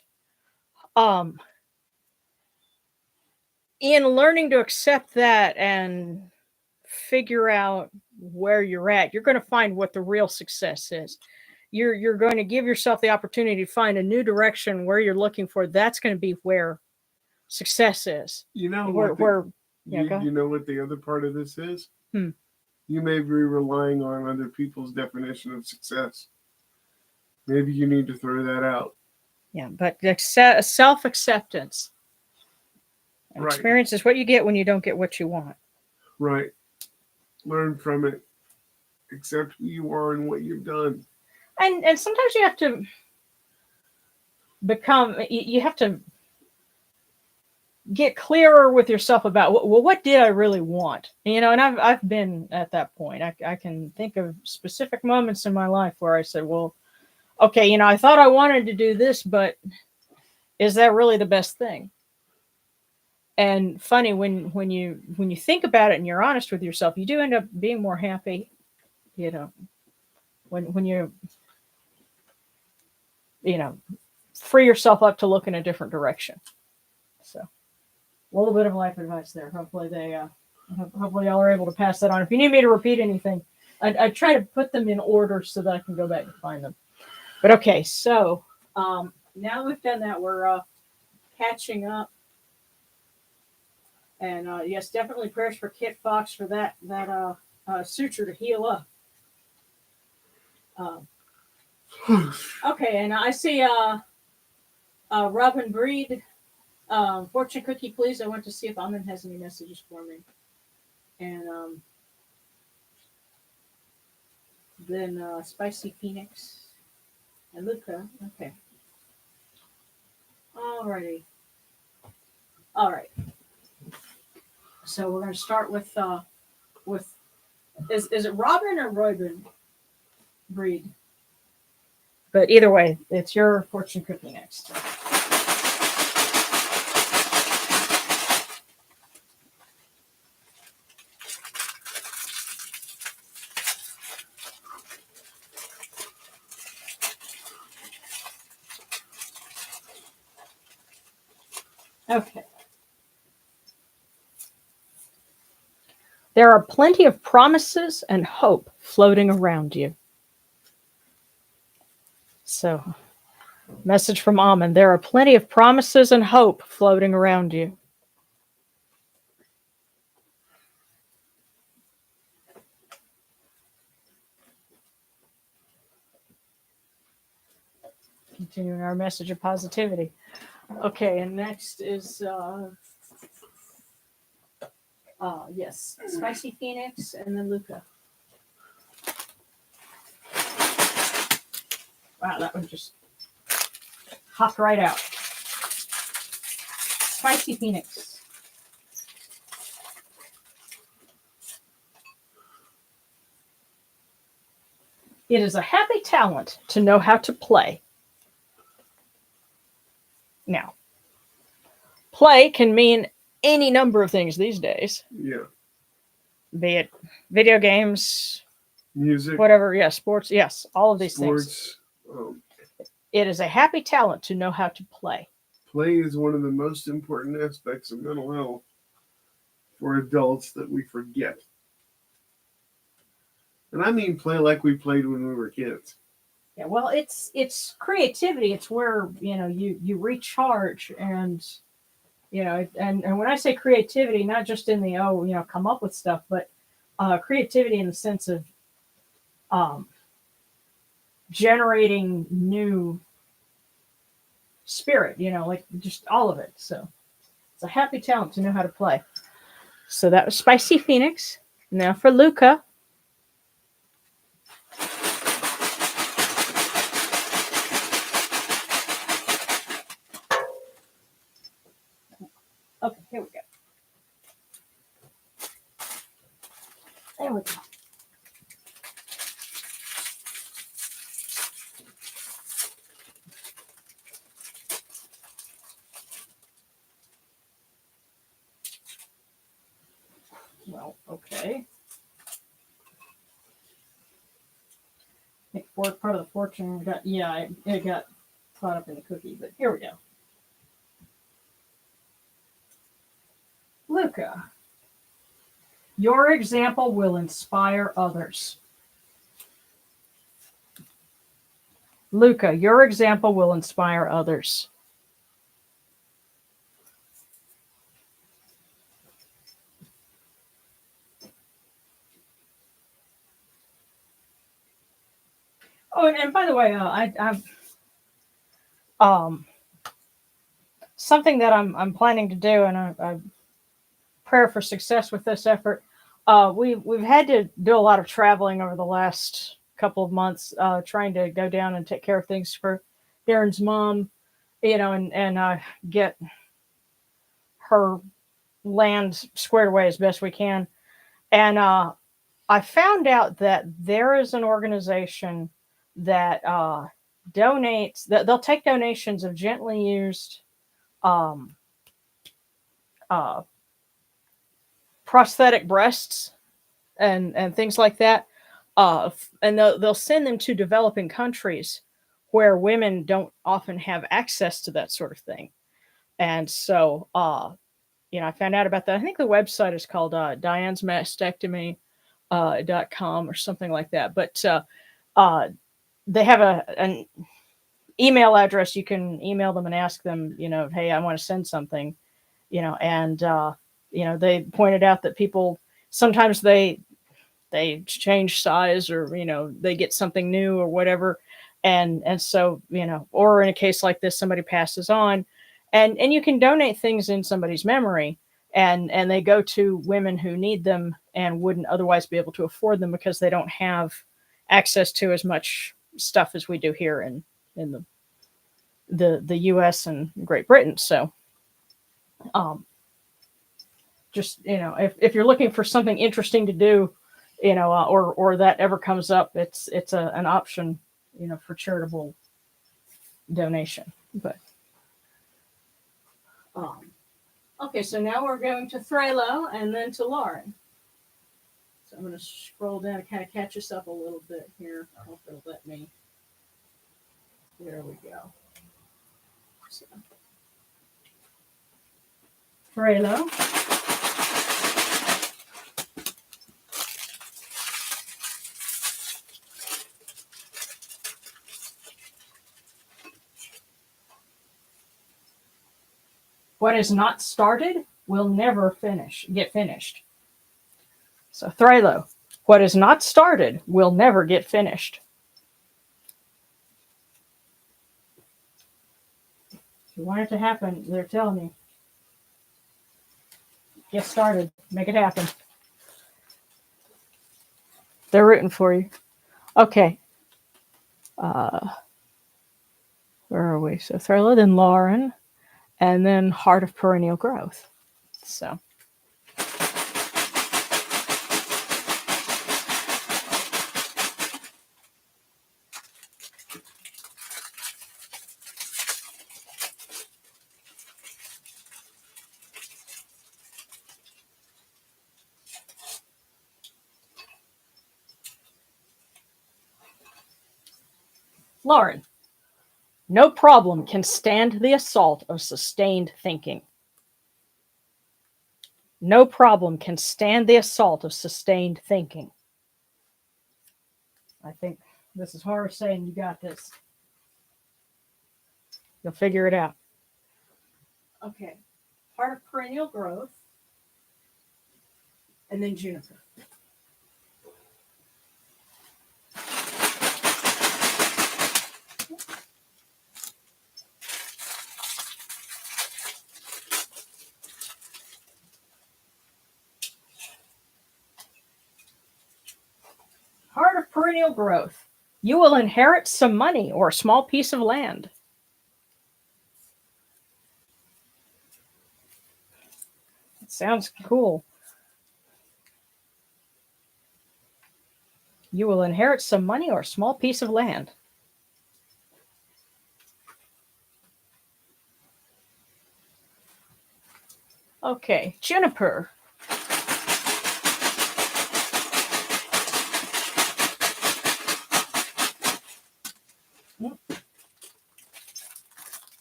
Speaker 1: In learning to accept that and figure out where you're at, you're going to find what the real success is. you're going to give yourself the opportunity to find a new direction where you're looking for. That's going to be where success is.
Speaker 3: You know
Speaker 1: Where,
Speaker 3: what?
Speaker 1: where yeah, go ahead.
Speaker 3: You know what the other part of this is?
Speaker 1: Hmm.
Speaker 3: You may be relying on other people's definition of success. Maybe you need to throw that out.
Speaker 1: Yeah, but self-acceptance.
Speaker 3: Right.
Speaker 1: Experience is what you get when you don't get what you want.
Speaker 3: Right. Learn from it. Accept who you are and what you've done.
Speaker 1: And sometimes you have to you have to get clearer with yourself about, well, what did I really want? And I've been at that point. I can think of specific moments in my life where I said, well, okay, I thought I wanted to do this, but is that really the best thing? And funny, when you think about it and you're honest with yourself, you do end up being more happy. When you free yourself up to look in a different direction. So, a little bit of life advice there. Hopefully hopefully y'all are able to pass that on. If you need me to repeat anything, I try to put them in order so that I can go back and find them. But okay, so now we've done that, we're catching up. And yes, definitely prayers for Kit Fox for that suture to heal up. Okay, and I see Robin Breed, fortune cookie, please. I want to see if Amin has any messages for me. And then Spicy Phoenix and Luca. Okay. Alrighty. All right. So we're going to start with is it Robin or Robin Breed? But either way, it's your fortune cookie next. Okay. There are plenty of promises and hope floating around you. So, message from Amin. There are plenty of promises and hope floating around you. Continuing our message of positivity. Okay, and next is yes, Spicy Phoenix and then Luca. Wow, that one just hopped right out. Spicy Phoenix. It is a happy talent to know how to play. Now, play can mean any number of things these days.
Speaker 3: Yeah.
Speaker 1: Be it video games,
Speaker 3: music,
Speaker 1: whatever. Yeah, sports. Yes, all of these
Speaker 3: sports.
Speaker 1: things. It is a happy talent to know how to play.
Speaker 3: Play is one of the most important aspects of mental health for adults that we forget. And I mean play like we played when we were kids.
Speaker 1: Yeah, well, it's creativity. It's where you recharge, and and when I say creativity, not just in the come up with stuff, but creativity in the sense of generating new spirit, like just all of it. So it's a happy talent to know how to play. So that was Spicy Phoenix. Now for Luca. Okay, here we go. There we go. Well, okay. I think part of the fortune it got caught up in the cookie, but here we go. Luca, your example will inspire others. Luca, your example will inspire others. Oh, and by the way, I've something that I'm planning to do, and I prayer for success with this effort. We've had to do a lot of traveling over the last couple of months, trying to go down and take care of things for Darren's mom, and get her land squared away as best we can. And I found out that there is an organization that donates, that they'll take donations of gently used um, uh, prosthetic breasts and things like that. And they'll send them to developing countries where women don't often have access to that sort of thing. And so, I found out about that. I think the website is called Diane's Mastectomy .com or something like that. But they have an email address. You can email them and ask them, hey, I want to send something, and they pointed out that people sometimes they change size, or they get something new or whatever, and so or in a case like this, somebody passes on, and you can donate things in somebody's memory, and they go to women who need them and wouldn't otherwise be able to afford them because they don't have access to as much stuff as we do here in the US and Great Britain. So just if you're looking for something interesting to do, or that ever comes up, it's an option, for charitable donation. But okay, so now we're going to Threlo and then to Lauren. So I'm going to scroll down and kind of catch us up a little bit here. I hope it'll let me. There we go. So, Threlo. What is not started will never get finished. So Threlo, what is not started will never get finished. If you want it to happen, they're telling you. Get started. Make it happen. They're rooting for you. Okay. Where are we? So Threlo, then Lauren, and then Heart of Perennial Growth. So. Lauren, no problem can stand the assault of sustained thinking. No problem can stand the assault of sustained thinking. I think this is Horace saying you got this. You'll figure it out. Okay. Heart of Perennial Growth. And then Juniper. Heart of Perennial Growth. You will inherit some money or a small piece of land. It sounds cool. You will inherit some money or a small piece of land. Okay, Juniper.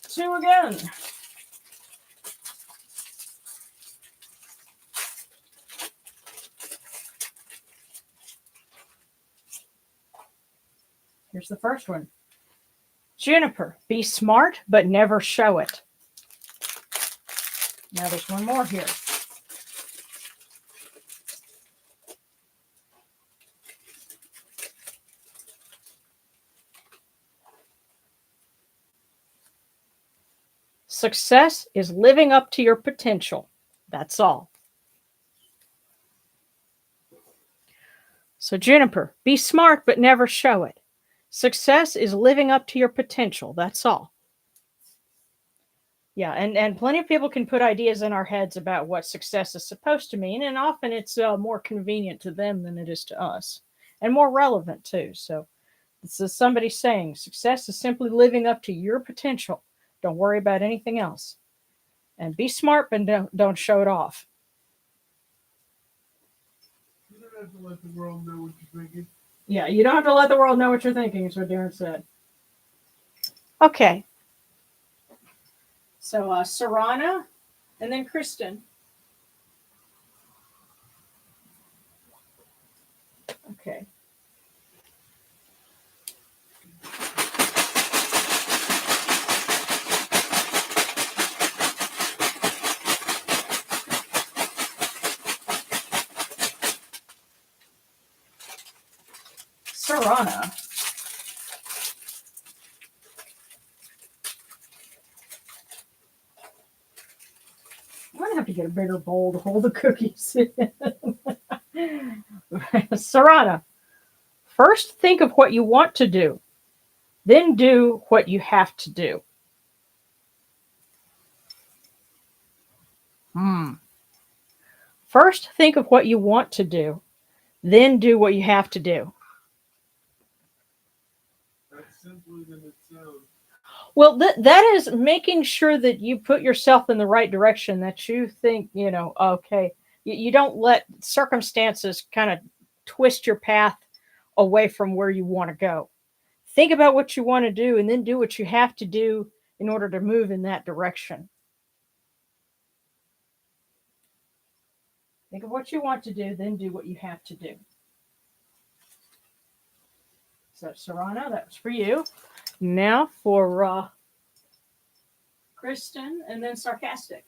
Speaker 1: Two again. Here's the first one. Juniper, be smart, but never show it. Now there's one more here. Success is living up to your potential. That's all. So Juniper, be smart, but never show it. Success is living up to your potential. That's all. Yeah, and plenty of people can put ideas in our heads about what success is supposed to mean, and often it's more convenient to them than it is to us, and more relevant too. So this is somebody saying success is simply living up to your potential. Don't worry about anything else, and be smart, but don't show it off.
Speaker 3: You don't have to let the world know what you're thinking.
Speaker 1: Yeah, you don't have to let the world know what you're thinking. Is what Darren said. Okay. So Sarana, and then Kristen. Okay. Sarana. I'm going to have to get a bigger bowl to hold the cookies in. Sarana, first think of what you want to do, then do what you have to do. First think of what you want to do, then do what you have to do.
Speaker 3: That's simpler than it sounds.
Speaker 1: Well, that is making sure that you put yourself in the right direction, that you think, okay, you don't let circumstances kind of twist your path away from where you want to go. Think about what you want to do and then do what you have to do in order to move in that direction. Think of what you want to do, then do what you have to do. So, Sarana, that was for you. Now for Kristen, and then Sarcastic.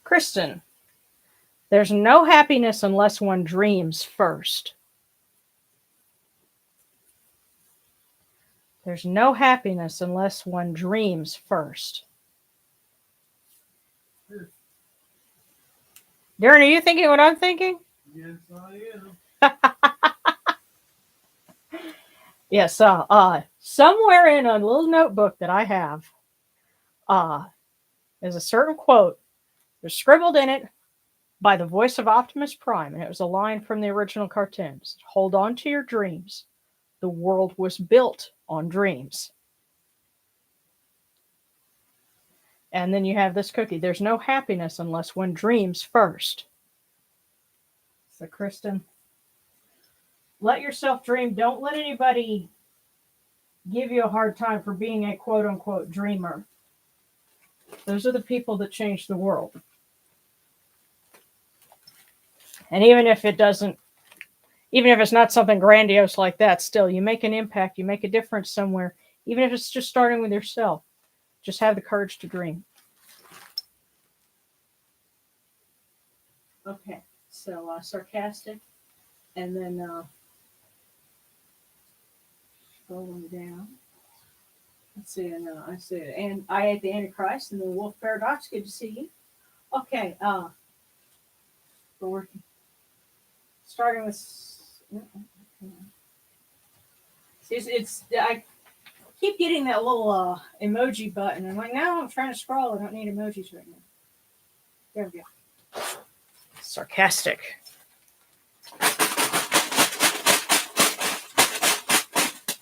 Speaker 1: Kristen, there's no happiness unless one dreams first. There's no happiness unless one dreams first. Darren, are you thinking what I'm thinking?
Speaker 3: Yes, I am.
Speaker 1: Yes. Somewhere in a little notebook that I have, is a certain quote. There's scribbled in it by the voice of Optimus Prime, and it was a line from the original cartoons. Hold on to your dreams. The world was built on dreams. And then you have this cookie. There's no happiness unless one dreams first. So, Kristen, let yourself dream. Don't let anybody give you a hard time for being a quote-unquote dreamer. Those are the people that change the world. And even if it's not something grandiose like that, still, you make an impact, you make a difference somewhere, even if it's just starting with yourself. Just have the courage to dream. Okay, so Sarcastic, and then scrolling down. Let's see, and I see it. And I ate the Antichrist, and the Wolf Paradox. Good to see you. Okay, we're starting with. See, I keep getting that little emoji button. I'm like, no, I'm trying to scroll. I don't need emojis right now. There we go. Sarcastic.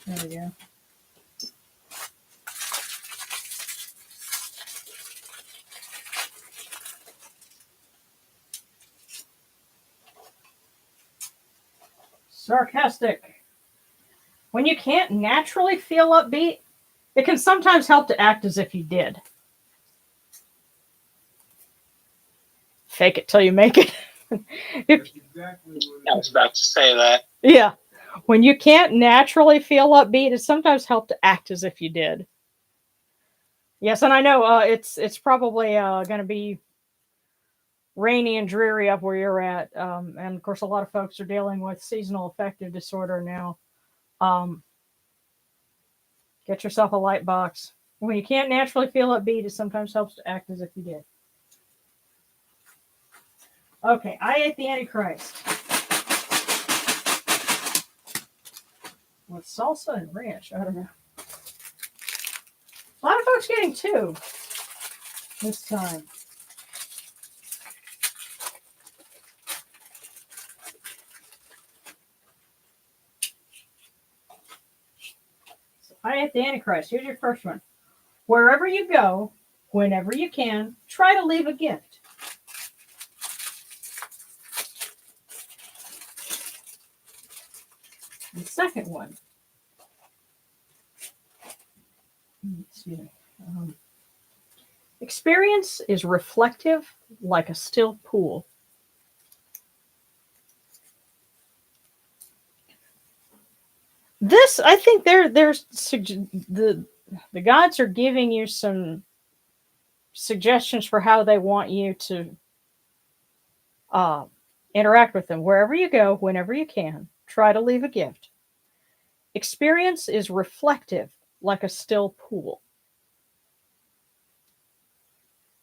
Speaker 1: There we go. Sarcastic. When you can't naturally feel upbeat, it can sometimes help to act as if you did. Fake it till you make it.
Speaker 3: That's exactly what
Speaker 2: I was about to say that.
Speaker 1: Yeah. When you can't naturally feel upbeat, it sometimes helps to act as if you did. Yes, and I know it's probably going to be rainy and dreary up where you're at, and of course, a lot of folks are dealing with seasonal affective disorder now. Get yourself a light box. When you can't naturally feel upbeat, it sometimes helps to act as if you did. Okay, I ate the Antichrist. With salsa and ranch. I don't know. A lot of folks getting two this time. So I ate the Antichrist. Here's your first one. Wherever you go, whenever you can, try to leave a gift. The second one. Excuse me. Experience is reflective like a still pool. This, I think, the gods are giving you some suggestions for how they want you to interact with them. Wherever you go, whenever you can, try to leave a gift. Experience is reflective like a still pool.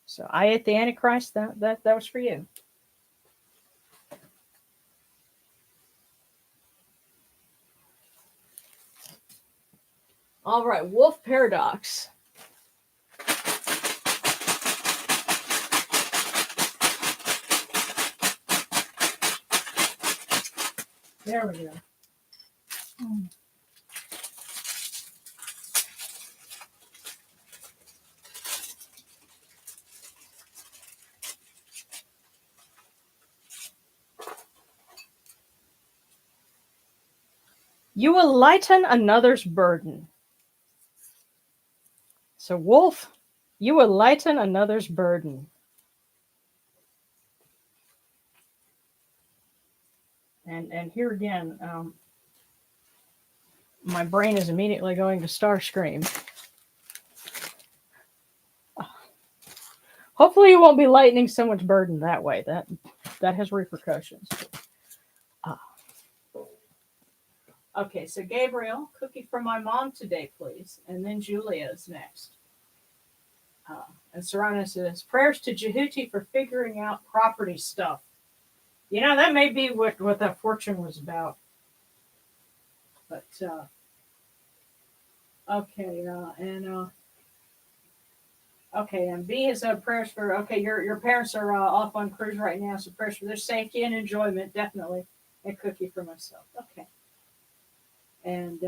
Speaker 1: So I ate the Antichrist. That was for you. All right, Wolf Paradox. There we go. You will lighten another's burden. So, Wolf, you will lighten another's burden. And here again, my brain is immediately going to Starscream. Hopefully, you won't be lightening someone's burden that way. That has repercussions. Okay, so Gabriel, cookie for my mom today, please. And then Julia's next. And Serrano says, prayers to Jehuti for figuring out property stuff. You know, that may be what that fortune was about. But, okay, okay, and B is prayers for, okay, your parents are off on cruise right now, so prayers for their safety and enjoyment, definitely. And cookie for myself. Okay. And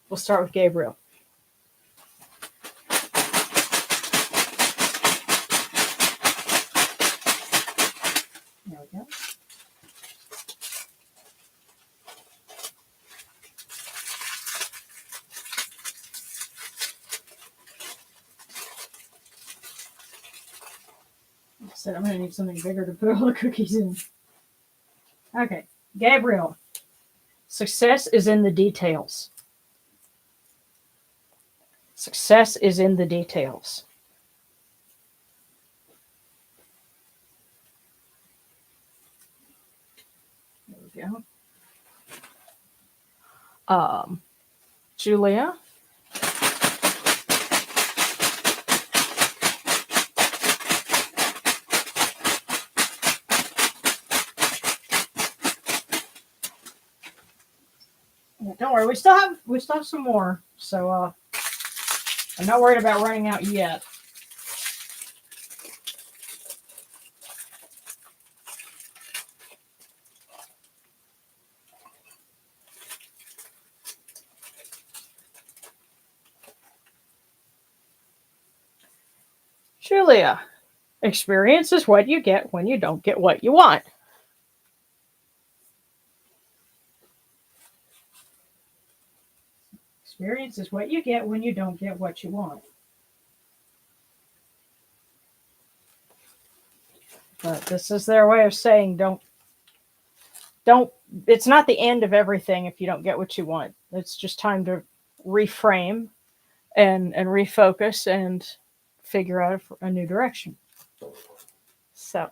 Speaker 1: we'll start with Gabriel. There we go. I said I'm going to need something bigger to put all the cookies in. Okay, Gabriel. Success is in the details. Success is in the details. There we go. Julia. Yeah, don't worry, we still have some more, so I'm not worried about running out yet. Julia, experience is what you get when you don't get what you want. Experience is what you get when you don't get what you want. But this is their way of saying don't it's not the end of everything if you don't get what you want. It's just time to reframe and refocus and figure out a new direction. So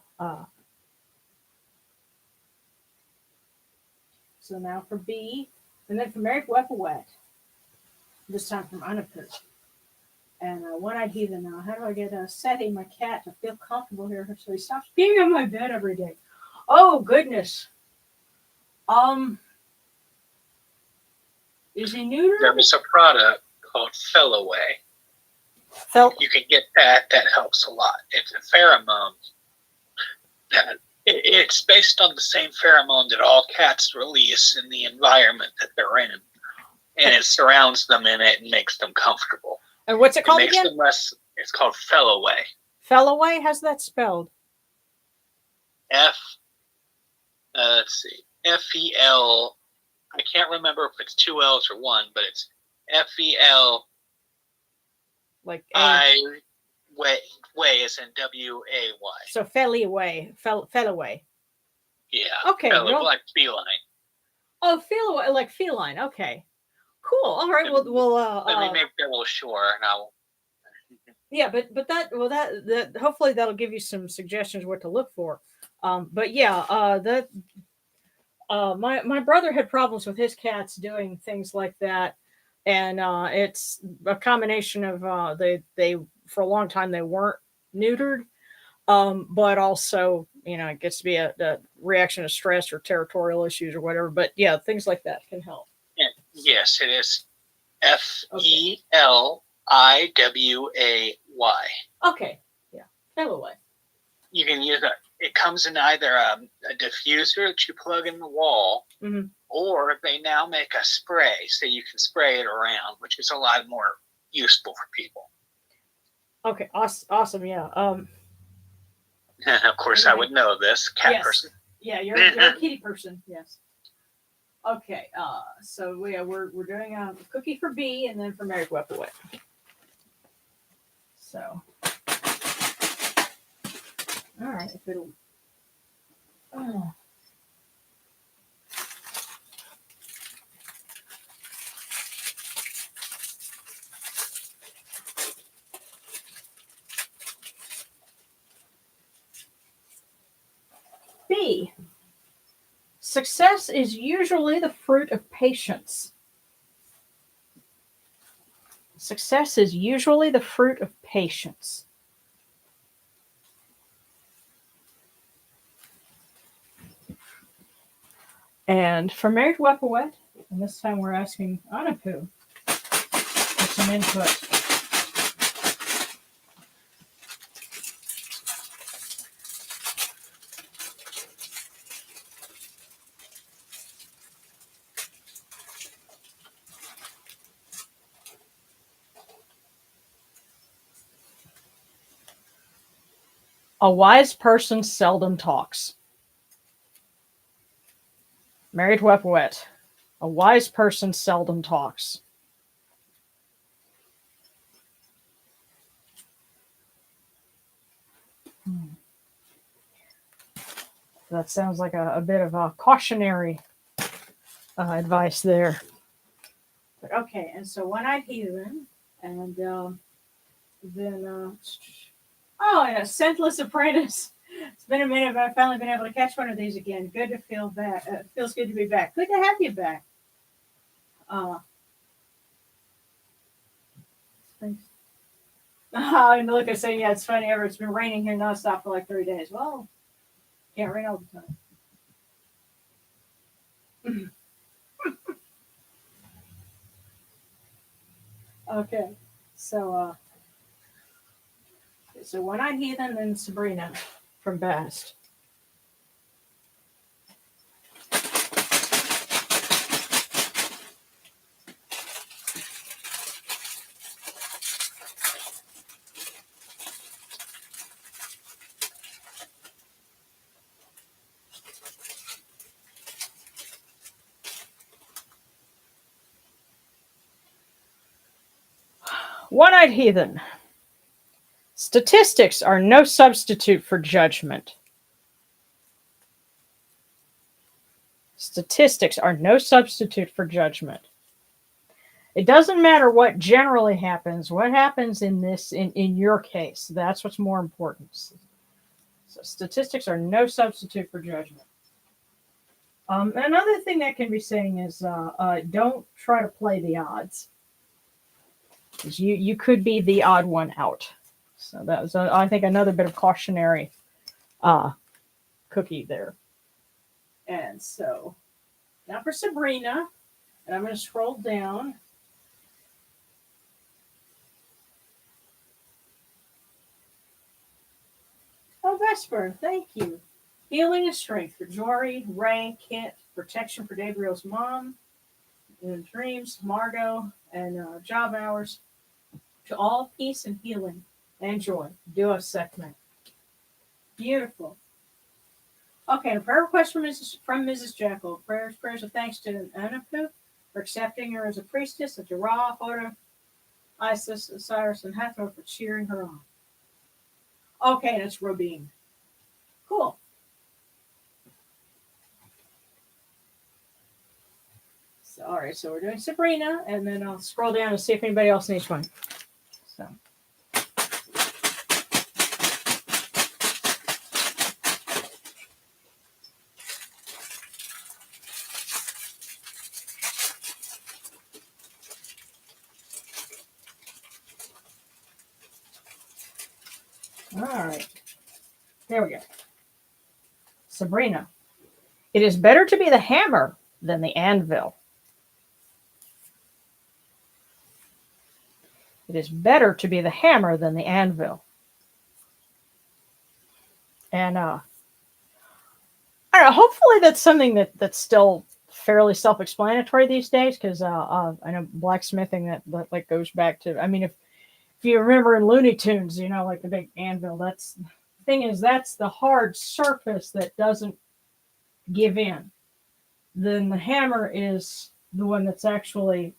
Speaker 1: so now for B, and then for Mary Wet, this time from Unapu. And One-Eyed Heathen now. How do I get Seti, my cat, to feel comfortable here so he stops being on my bed every day? Oh, goodness. Is he neutered?
Speaker 2: There was a product called Fellaway. You can get that. That helps a lot. It's a pheromone. It's based on the same pheromone that all cats release in the environment that they're in. And it surrounds them in it and makes them comfortable.
Speaker 1: And what's it called
Speaker 2: makes
Speaker 1: again?
Speaker 2: Them less, it's called Fellaway.
Speaker 1: Fellaway? How's that spelled?
Speaker 2: Let's see. F-E-L. I can't remember if it's 2 L's or 1, but it's F-E-L.
Speaker 1: Like
Speaker 2: way is in W-A-Y.
Speaker 1: So Fellaway. Fellaway.
Speaker 2: Yeah.
Speaker 1: Okay.
Speaker 2: Like feline.
Speaker 1: Oh, Fellaway, like feline. Okay. Cool. All right. We'll
Speaker 2: Let me make that a little sure now.
Speaker 1: Yeah, but that hopefully that'll give you some suggestions what to look for. But yeah, my brother had problems with his cats doing things like that, and it's a combination of they for a long time they weren't neutered, but also it gets to be a reaction to stress or territorial issues or whatever. But yeah, things like that can help.
Speaker 2: Yes, it is Fellaway.
Speaker 1: Okay, yeah, Fellaway.
Speaker 2: You can use it. It comes in either a diffuser that you plug in the wall, or they now make a spray, so you can spray it around, which is a lot more useful for people.
Speaker 1: Okay, awesome, yeah.
Speaker 2: Of course, I would know this cat person.
Speaker 1: Yeah, you're a kitty person. Yes. Okay. So we're doing a cookie for B and then for Mary Wet. So. All right. If it'll. Oh. B. Success is usually the fruit of patience. Success is usually the fruit of patience. And for Mary Wet, and this time we're asking Anapu for some input. A wise person seldom talks. Married Wet. A wise person seldom talks. That sounds like a bit of a cautionary advice there. But okay, and so One-Eyed Heathen, and then and a Scentless Apprentice. It's been a minute, but I've finally been able to catch one of these again. Good to feel back. Feels good to be back. Good to have you back. Thanks. And look, I say, yeah, it's funny. It's been raining here nonstop for like 3 days. Well, can't rain all the time. Okay, so One-Eyed Heathen and Sabrina from Bast. One-eyed heathen. Statistics are no substitute for judgment. Statistics are no substitute for judgment. It doesn't matter what generally happens. What happens in your case? That's what's more important. So statistics are no substitute for judgment. Another thing that can be saying is don't try to play the odds. Because you could be the odd one out. So that was, I think, another bit of cautionary cookie there. And so now for Sabrina, and I'm going to scroll down. Oh, Vesper, thank you. Healing and strength for Jory, Ray, Kit, protection for Gabriel's mom, and dreams, Margot, and job hours. To all peace and healing and joy. Duo segment. Beautiful. Okay, a prayer request from Mrs. Jekyll. Prayers of thanks to Anapu for accepting her as a priestess, and to Ra, Hoda, Isis, Osiris, and Hathor for cheering her on. Okay, and it's Robin. Cool. So, all right, so we're doing Sabrina, and then I'll scroll down and see if anybody else needs one. So. All right. There we go. Sabrina. It is better to be the hammer than the anvil. It is better to be the hammer than the anvil. And I don't know, hopefully that's something that's still fairly self-explanatory these days, because I know blacksmithing that like goes back to, I mean, if you remember in Looney Tunes, you know, like the big anvil, that's the thing is that's the hard surface that doesn't give in. Then the hammer is the one that's actually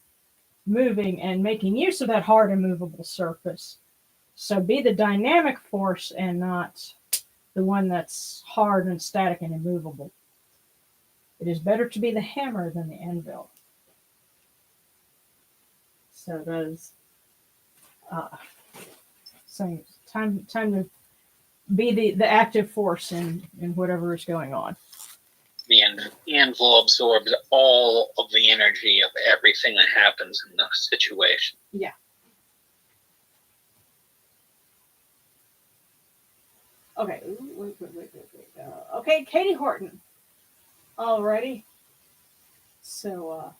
Speaker 1: moving and making use of that hard and movable surface. So be the dynamic force and not the one that's hard and static and immovable. It is better to be the hammer than the anvil. So that is saying time to be the active force in whatever is going on.
Speaker 2: The anvil absorbs all of the energy of everything that happens in the situation.
Speaker 1: Yeah. Okay. Wait. Okay, Katie Horton. Alrighty. So,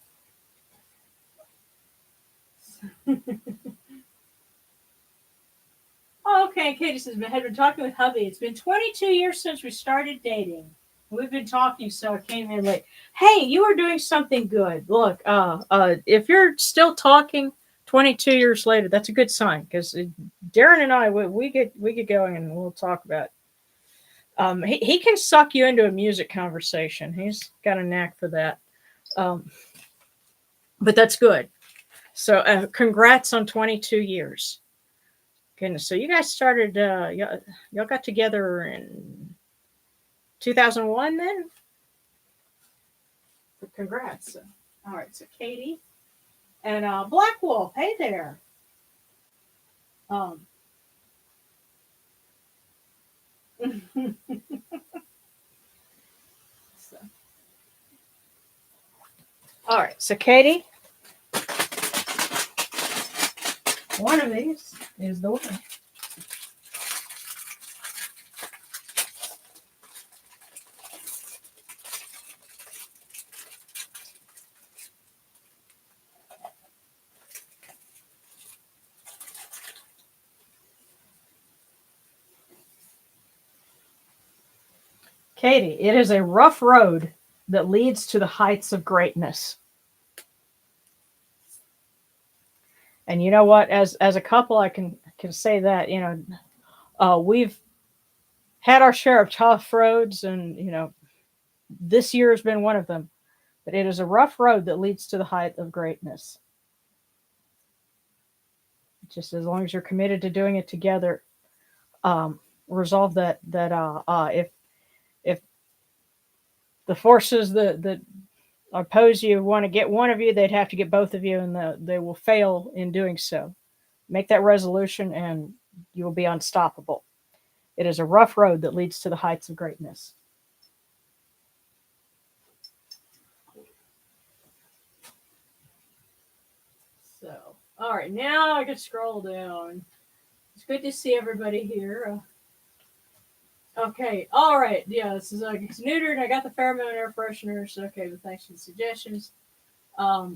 Speaker 1: okay, Katie says, I had been talking with hubby. It's been 22 years since we started dating. We've been talking, so I came in late. Hey, you are doing something good. Look, if you're still talking 22 years later, that's a good sign, because Darren and I, we get going and we'll talk about it. He can suck you into a music conversation. He's got a knack for that. But that's good. So congrats on 22 years. Goodness. So you guys started, y'all got together in 2001 then? So congrats. All right. So Katie and Black Wolf. Hey there. So. All right. So Katie, one of these is the one. Katie, it is a rough road that leads to the heights of greatness. And you know what? As a couple, I can say that, you know, we've had our share of tough roads, and, you know, this year has been one of them. But it is a rough road that leads to the height of greatness. just as long as you're committed to doing it together, resolve that if the forces that oppose you want to get one of you, they'd have to get both of you, and they will fail in doing so. Make that resolution, and you will be unstoppable. It is a rough road that leads to the heights of greatness. So, all right, now I can scroll down. It's good to see everybody here. Okay, all right, yeah, this is it's neutered. I got the pheromone air fresheners. Okay, but thanks for the suggestions. Hmm.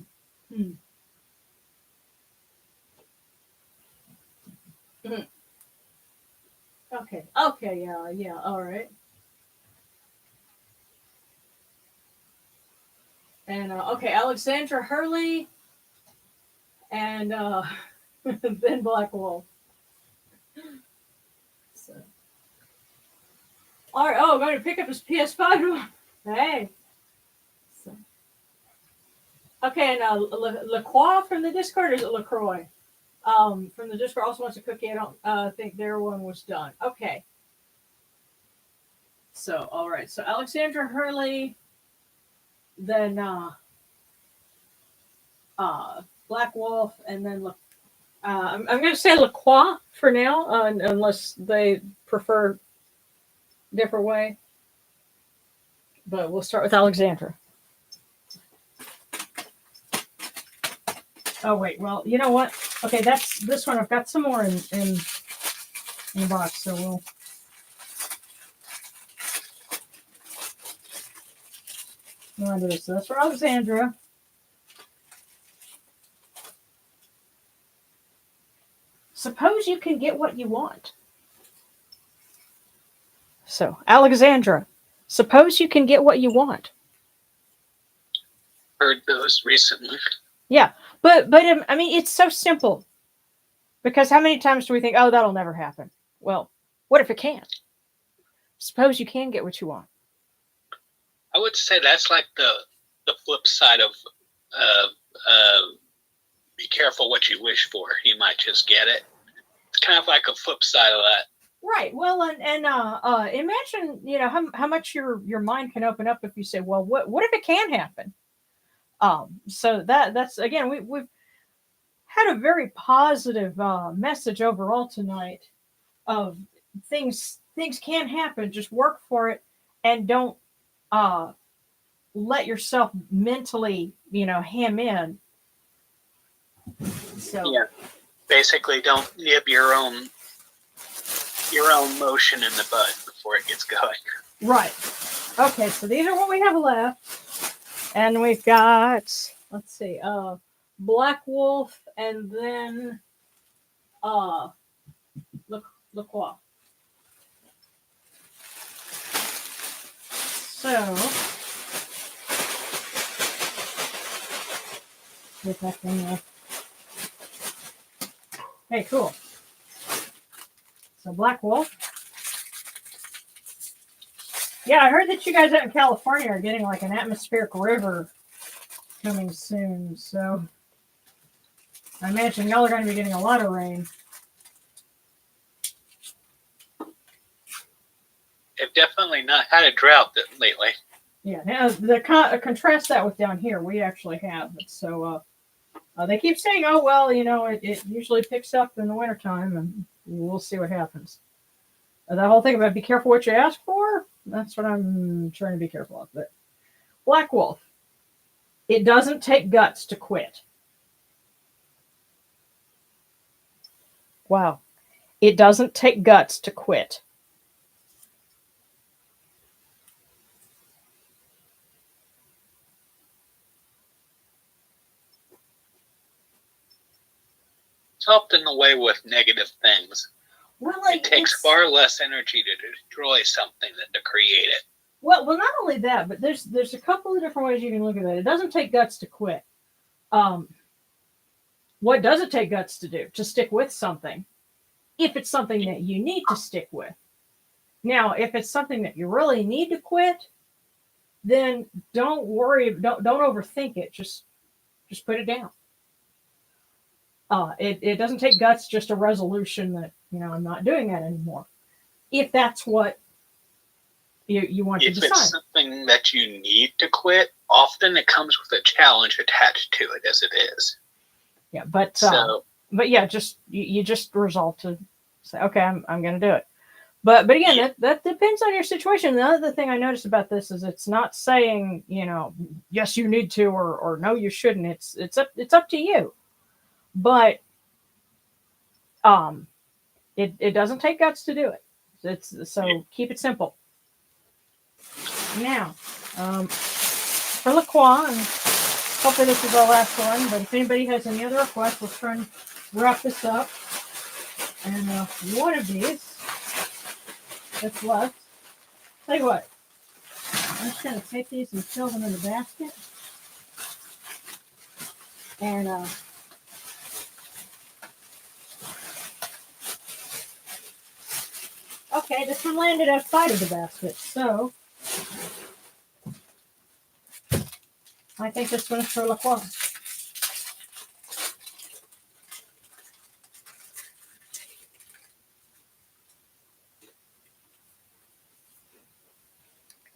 Speaker 1: Okay, yeah, all right. And okay, Alexandra Hurley and then Black Wolf. So, all right. Oh, going to pick up his PS5. Hey. So. Okay, and LaCroix from the Discord, or is it LaCroix? From the Discord also wants a cookie. I don't think their one was done. Okay. So, all right. So Alexandra Hurley, then Black Wolf, and then I'm going to say LaCroix for now, unless they prefer a different way. But we'll start with Alexandra. Oh wait, well, you know what? Okay, that's this one. I've got some more in the box, so we'll do this. So that's for Alexandra. Suppose you can get what you want. So, Alexandra, suppose you can get what you want.
Speaker 2: Heard those recently.
Speaker 1: Yeah, but I mean, it's so simple. Because how many times do we think, oh, that'll never happen? Well, what if it can? Suppose you can get what you want.
Speaker 2: I would say that's like the flip side of be careful what you wish for. You might just get it. It's kind of like a flip side of that.
Speaker 1: Right. Well, and imagine, you know, how much your mind can open up if you say, well, what if it can happen? So that's again, we've had a very positive message overall tonight of things can happen. Just work for it, and don't let yourself mentally, you know, hem in. So
Speaker 2: yeah, basically, don't nib your own motion in the bud before it gets going.
Speaker 1: Right. Okay, so these are what we have left, and we've got, let's see, Black Wolf, and then LaCroix. So get that thing there. Hey, cool. So Black Wolf. Yeah, I heard that you guys out in California are getting like an atmospheric river coming soon. So I imagine y'all are going to be getting a lot of rain.
Speaker 2: They've definitely not had a drought lately.
Speaker 1: Yeah, now contrast that with down here. We actually have it. So they keep saying, oh, well, you know, it usually picks up in the wintertime, and we'll see what happens. That whole thing about be careful what you ask for, that's what I'm trying to be careful of. But Black Wolf, it doesn't take guts to quit. Wow. It doesn't take guts to quit.
Speaker 2: It's often the way with negative things.
Speaker 1: Well,
Speaker 2: it takes far less energy to destroy something than to create it.
Speaker 1: Well, not only that, but there's a couple of different ways you can look at that. It doesn't take guts to quit. What does it take guts to do? To stick with something, if it's something that you need to stick with. Now, if it's something that you really need to quit, then don't worry. Don't overthink it. Just put it down. It doesn't take guts, just a resolution that, I'm not doing that anymore. If that's what you want to decide.
Speaker 2: If it's something that you need to quit, often it comes with a challenge attached to it, as it is.
Speaker 1: Yeah, but yeah, just you just resolve to say, okay, I'm going to do it. But again, that depends on your situation. The other thing I noticed about this is it's not saying, yes, you need to, or no, you shouldn't. It's up to you. But it doesn't take guts to do it. So keep it simple. Now, for La Croix, and hopefully this is our last one, but if anybody has any other requests, we'll try and wrap this up. And one of these that's left, tell you what, I'm just going to take these and fill them in the basket. And okay, this one landed outside of the basket, so I think this one is for La Croix.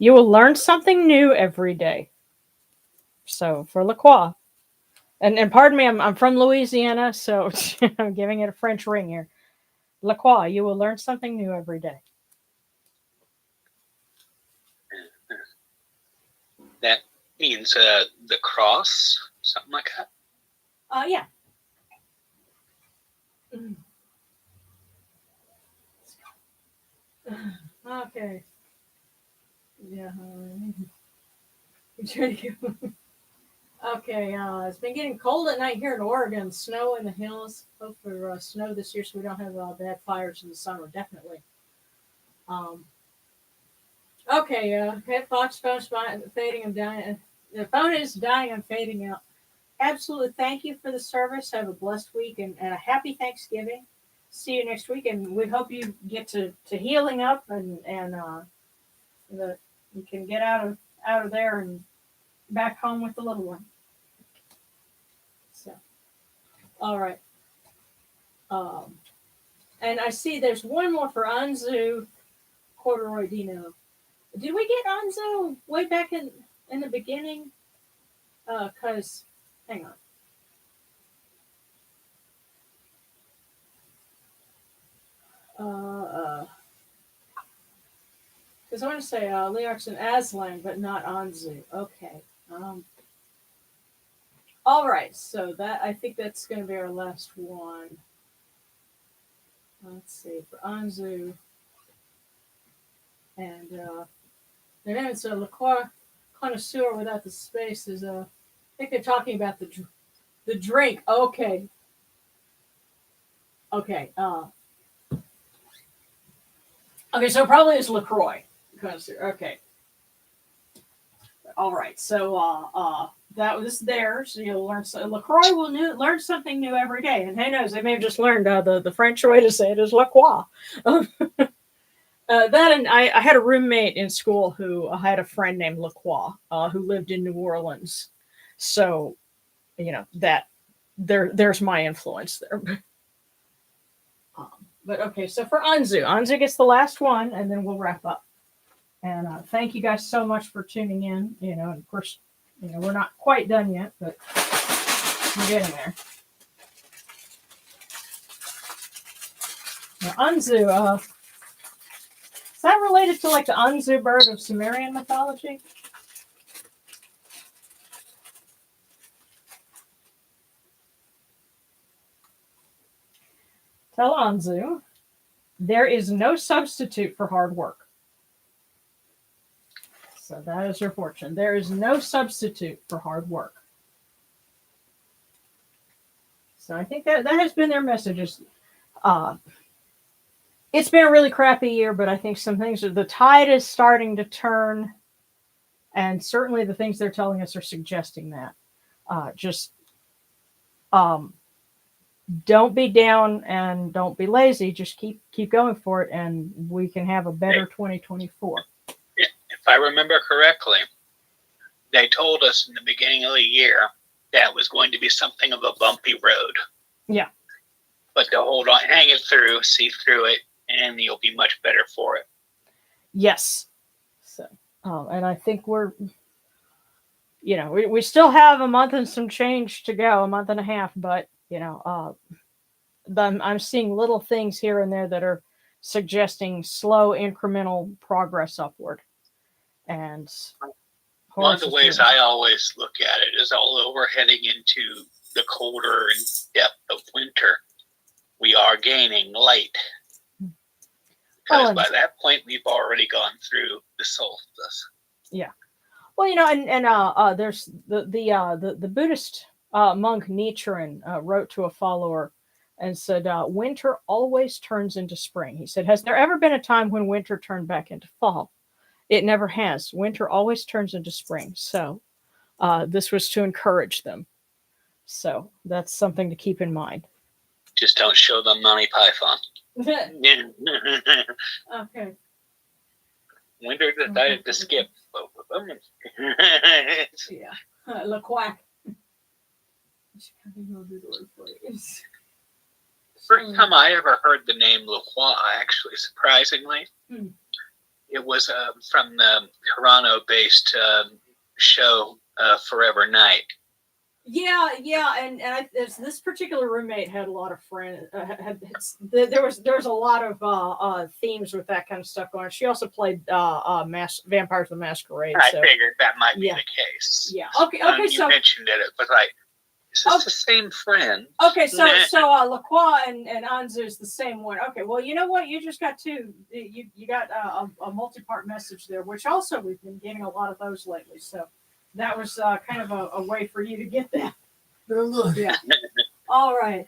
Speaker 1: You will learn something new every day. So for La Croix, and pardon me, I'm from Louisiana, so I'm giving it a French ring here. La Croix, you will learn something new every day.
Speaker 2: That means the cross, something like that.
Speaker 1: Yeah. Okay. Yeah. Okay. It's been getting cold at night here in Oregon. Snow in the hills. Hope for snow this year, so we don't have bad fires in the summer. Definitely. Okay. Fox phone's fading and dying. The phone is dying and fading out. Absolutely. Thank you for the service. Have a blessed week and a happy Thanksgiving. See you next week, and we hope you get to healing up and that you can get out of there and back home with the little one. So, all right. And I see there's one more for Anzu Corduroy Dino. Did we get Anzu way back in the beginning? Cause hang on. Because I want to say Leox and Aslan, but not Anzu. Okay. All right. So I think that's going to be our last one. Let's see for Anzu, and then it's a La Croix connoisseur without the spaces. I think they're talking about the drink. Okay. Okay. Okay. So probably it's LaCroix. Okay. All right. So that was there. So you'll learn. So LaCroix will learn something new every day. And who knows? They may have just learned the French way to say it is La Croix. That and I had a roommate in school who had a friend named LaCroix who lived in New Orleans. So, that there's my influence there. But okay, so for Anzu gets the last one, and then we'll wrap up. And thank you guys so much for tuning in. And of course, we're not quite done yet, but we're getting there. Now, Anzu, is that related to like the Anzu bird of Sumerian mythology? Tell Anzu, there is no substitute for hard work. So that is your fortune. There is no substitute for hard work. So I think that has been their messages. It's been a really crappy year, but I think some things, the tide is starting to turn. And certainly the things they're telling us are suggesting that. Don't be down and don't be lazy. Just keep going for it, and we can have a better 2024.
Speaker 2: If I remember correctly, they told us in the beginning of the year that was going to be something of a bumpy road.
Speaker 1: Yeah.
Speaker 2: But to hold on, hang it through, see through it, and you'll be much better for it.
Speaker 1: Yes. So, and I think we're, we still have a month and some change to go, a month and a half, but, I'm seeing little things here and there that are suggesting slow incremental progress upward. And
Speaker 2: one of the ways I always look at it is, although we're heading into the colder and depth of winter, we are gaining light. Because by that point, we've already gone through the solstice.
Speaker 1: Yeah. Well, and there's the Buddhist monk Nichiren wrote to a follower and said, winter always turns into spring. He said, has there ever been a time when winter turned back into fall? It never has. Winter always turns into spring. So this was to encourage them. So that's something to keep in mind.
Speaker 2: Just don't show them Monty Python.
Speaker 1: Okay.
Speaker 2: Winter decided to skip both of them.
Speaker 1: Yeah. Le quack.
Speaker 2: First time I ever heard the name Le Quack, actually, surprisingly, it was from the Toronto-based show Forever Night.
Speaker 1: Yeah, and this particular roommate had a lot of friends. There was a lot of themes with that kind of stuff going on. She also played Vampires the Masquerade.
Speaker 2: I figured that might be the case.
Speaker 1: Yeah. Okay.
Speaker 2: You mentioned it. It was like, is this the same friend?
Speaker 1: Okay. So Lacroix and Anzu is the same one. Okay. Well, you know what? You just got two. You got a multi-part message there, which also we've been getting a lot of those lately. So. That was kind of a way for you to get that. Yeah. All right.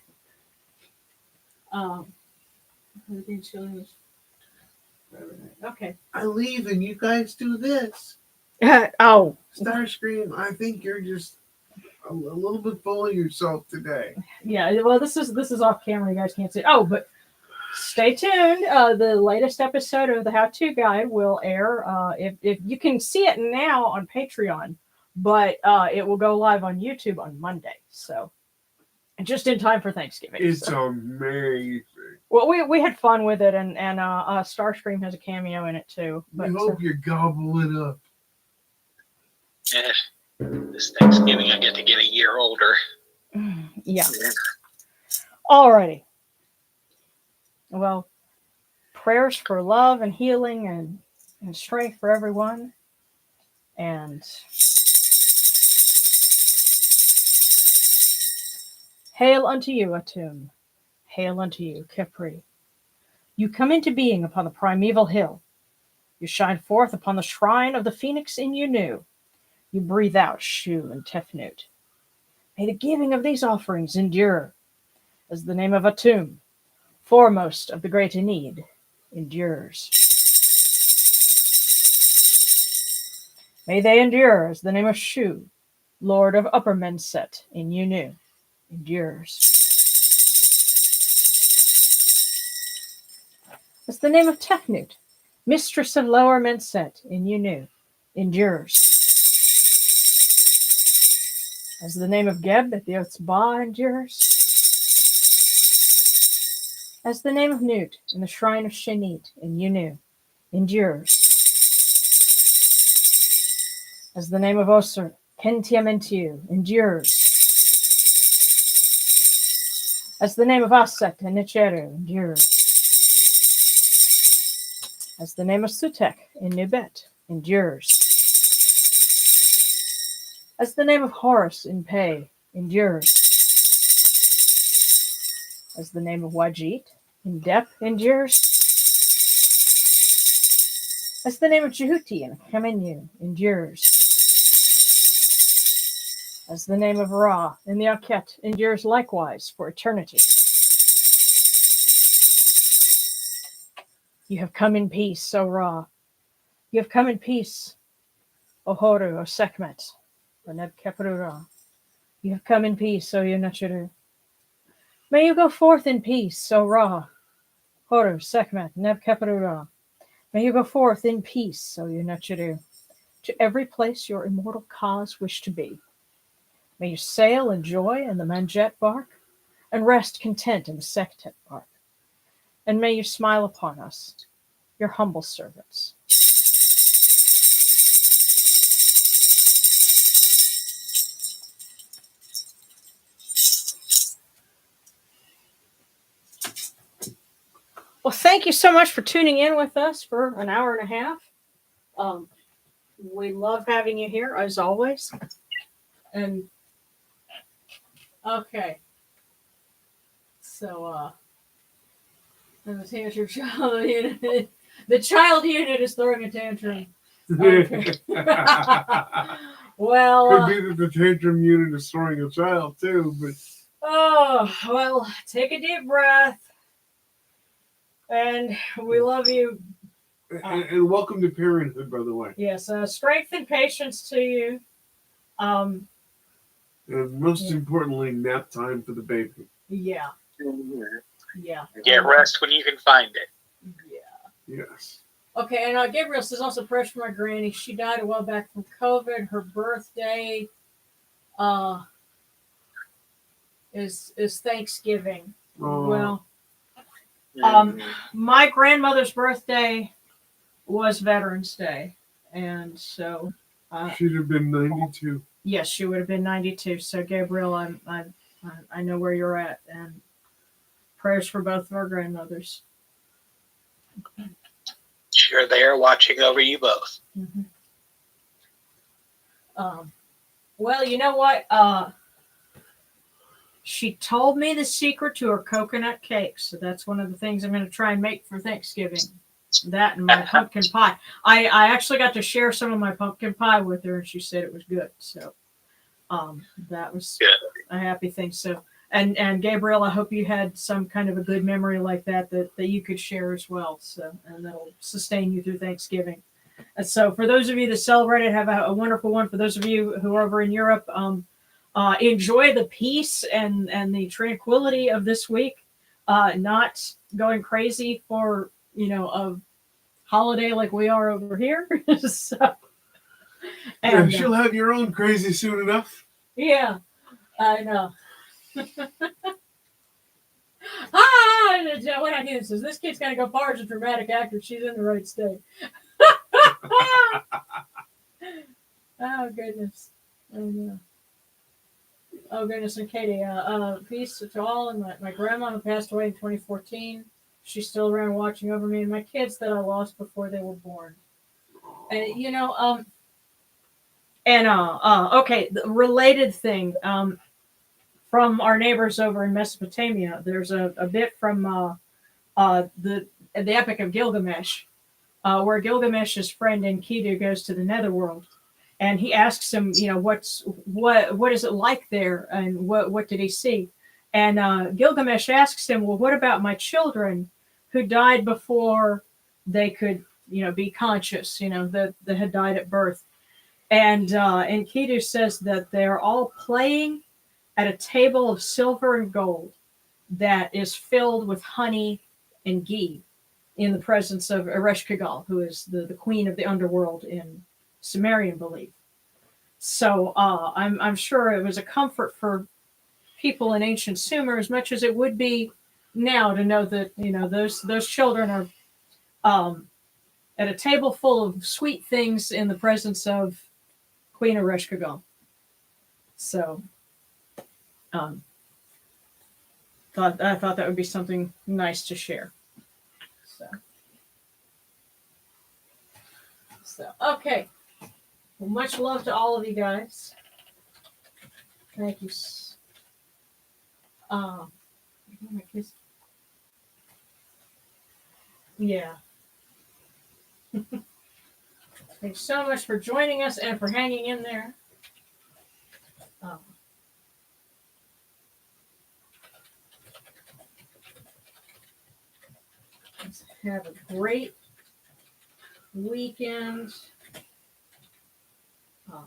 Speaker 1: Okay.
Speaker 3: I leave and you guys do this.
Speaker 1: Oh.
Speaker 3: Starscream, I think you're just a little bit full of yourself today.
Speaker 1: Yeah. Well, this is off camera. You guys can't see. Oh, but stay tuned. The latest episode of the How-To Guide will air. If you can see it now on Patreon. But it will go live on YouTube on Monday, so just in time for Thanksgiving.
Speaker 3: It's amazing.
Speaker 1: Well, we had fun with it, and Starscream has a cameo in it too. But
Speaker 3: I hope you gobble it up.
Speaker 2: Yeah, this Thanksgiving I get to get a year older.
Speaker 1: Yeah. Alrighty. Well, prayers for love and healing and strength for everyone, and. Hail unto you, Atum. Hail unto you, Kepri. You come into being upon the primeval hill. You shine forth upon the shrine of the phoenix in Yunu. You breathe out Shu and Tefnut. May the giving of these offerings endure, as the name of Atum, foremost of the great Enid, endures. May they endure as the name of Shu, Lord of Upper Menset in Yunu, endures. As the name of Tefnut, Mistress of Lower Menset in Yunu, endures. As the name of Geb at the Otzba endures. As the name of Nut in the Shrine of Shenit in Yunu, endures. As the name of Osir, Kentiamentiu, endures. As the name of Aset and Nicheru endures. As the name of Sutek in Nubet endures. As the name of Horus in Pei endures. As the name of Wajit in Dep endures. As the name of Jehuti in Kemenu endures. As the name of Ra in the Aket endures likewise for eternity. You have come in peace, O Ra. You have come in peace, O Horu, O Sekhmet, O Nebkepru Ra. You have come in peace, O Yunachiru. May you go forth in peace, O Ra, Horu, Sekhmet, Nebkepru Ra. May you go forth in peace, O Yunachiru, to every place your immortal cause wish to be. May you sail in joy in the Manjet bark. and rest content in the second part. And may you smile upon us, your humble servants. Well, thank you so much for tuning in with us for an hour and a half. We love having you here, as always. And, okay. So, and the tantrum child unit, the child unit is throwing a tantrum. Okay. Well,
Speaker 3: could be that the tantrum unit is throwing a child too, but
Speaker 1: oh, well, take a deep breath. And we love you.
Speaker 3: and welcome to parenthood, by the way.
Speaker 1: Yes, strength and patience to you.
Speaker 3: And most importantly, nap time for the baby.
Speaker 1: Yeah. Yeah.
Speaker 2: Get rest when you can find it.
Speaker 1: Yeah.
Speaker 3: Yes.
Speaker 1: Okay, and Gabriel says also prayers for my granny. She died a while back from COVID. Her birthday is Thanksgiving. Well, my grandmother's birthday was Veterans Day, and so
Speaker 3: she'd have been 92.
Speaker 1: Yes, she would have been 92. So Gabriel, I know where you're at, and prayers for both of our grandmothers.
Speaker 2: Sure, they are watching over you both.
Speaker 1: Mm-hmm. Well, you know what? She told me the secret to her coconut cakes, so that's one of the things I'm going to try and make for Thanksgiving. That and my pumpkin pie. I actually got to share some of my pumpkin pie with her, and she said it was good. So, that was a happy thing. So, and Gabriel, I hope you had some kind of a good memory like that you could share as well. So, and that'll sustain you through Thanksgiving. And so, for those of you that celebrate it, have a wonderful one. For those of you who are over in Europe, enjoy the peace and the tranquility of this week. Not going crazy for a holiday like we are over here. So, and
Speaker 3: she'll have your own crazy soon enough.
Speaker 1: Yeah, I know. What I do says this kid's gonna go far as a dramatic actor. She's in the right state. Oh goodness. I know. Oh goodness, and Katie, peace to all, and my grandma who passed away in 2014. She's still around watching over me and my kids that I lost before they were born. And okay, the related thing, from our neighbors over in Mesopotamia, there's a bit from the Epic of Gilgamesh, where Gilgamesh's friend Enkidu goes to the netherworld. And he asks him, what is it like there, and what did he see? And Gilgamesh asks him, well, what about my children who died before they could, be conscious, that had died at birth? And Enkidu says that they're all playing at a table of silver and gold that is filled with honey and ghee in the presence of Ereshkigal, who is the queen of the underworld in Sumerian belief. So I'm sure it was a comfort for people in ancient Sumer as much as it would be now to know that those children are at a table full of sweet things in the presence of Queen Ereshkigal. So I thought that would be something nice to share. So okay. Well, much love to all of you guys. Thank you. Yeah. Thanks so much for joining us and for hanging in there. Let's have a great weekend. I'm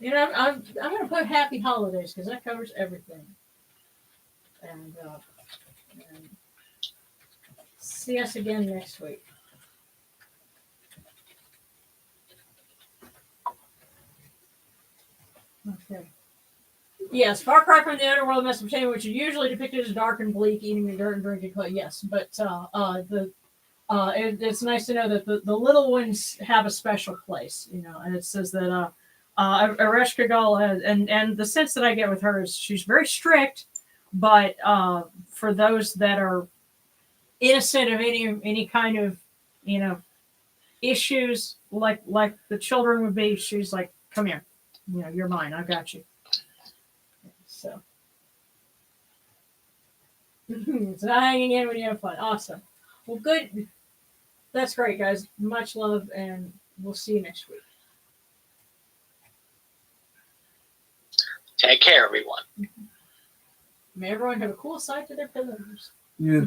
Speaker 1: going to put happy holidays because that covers everything. And see us again next week. Okay. Yes, Far Cry from the Underworld of Mesopotamia, which is usually depicted as dark and bleak, eating the dirt and drinking clay. Yes, but it's nice to know that the little ones have a special place, and it says that Ereshkigal has, and the sense that I get with her is she's very strict, but for those that are innocent of any kind of issues like the children would be, she's like, come here, you're mine, I got you. So it's not hanging in when you have fun. Awesome. Well, good. That's great, guys. Much love, and we'll see you next week.
Speaker 2: Take care, everyone.
Speaker 1: May everyone have a cool side to their pillows.
Speaker 3: Yes.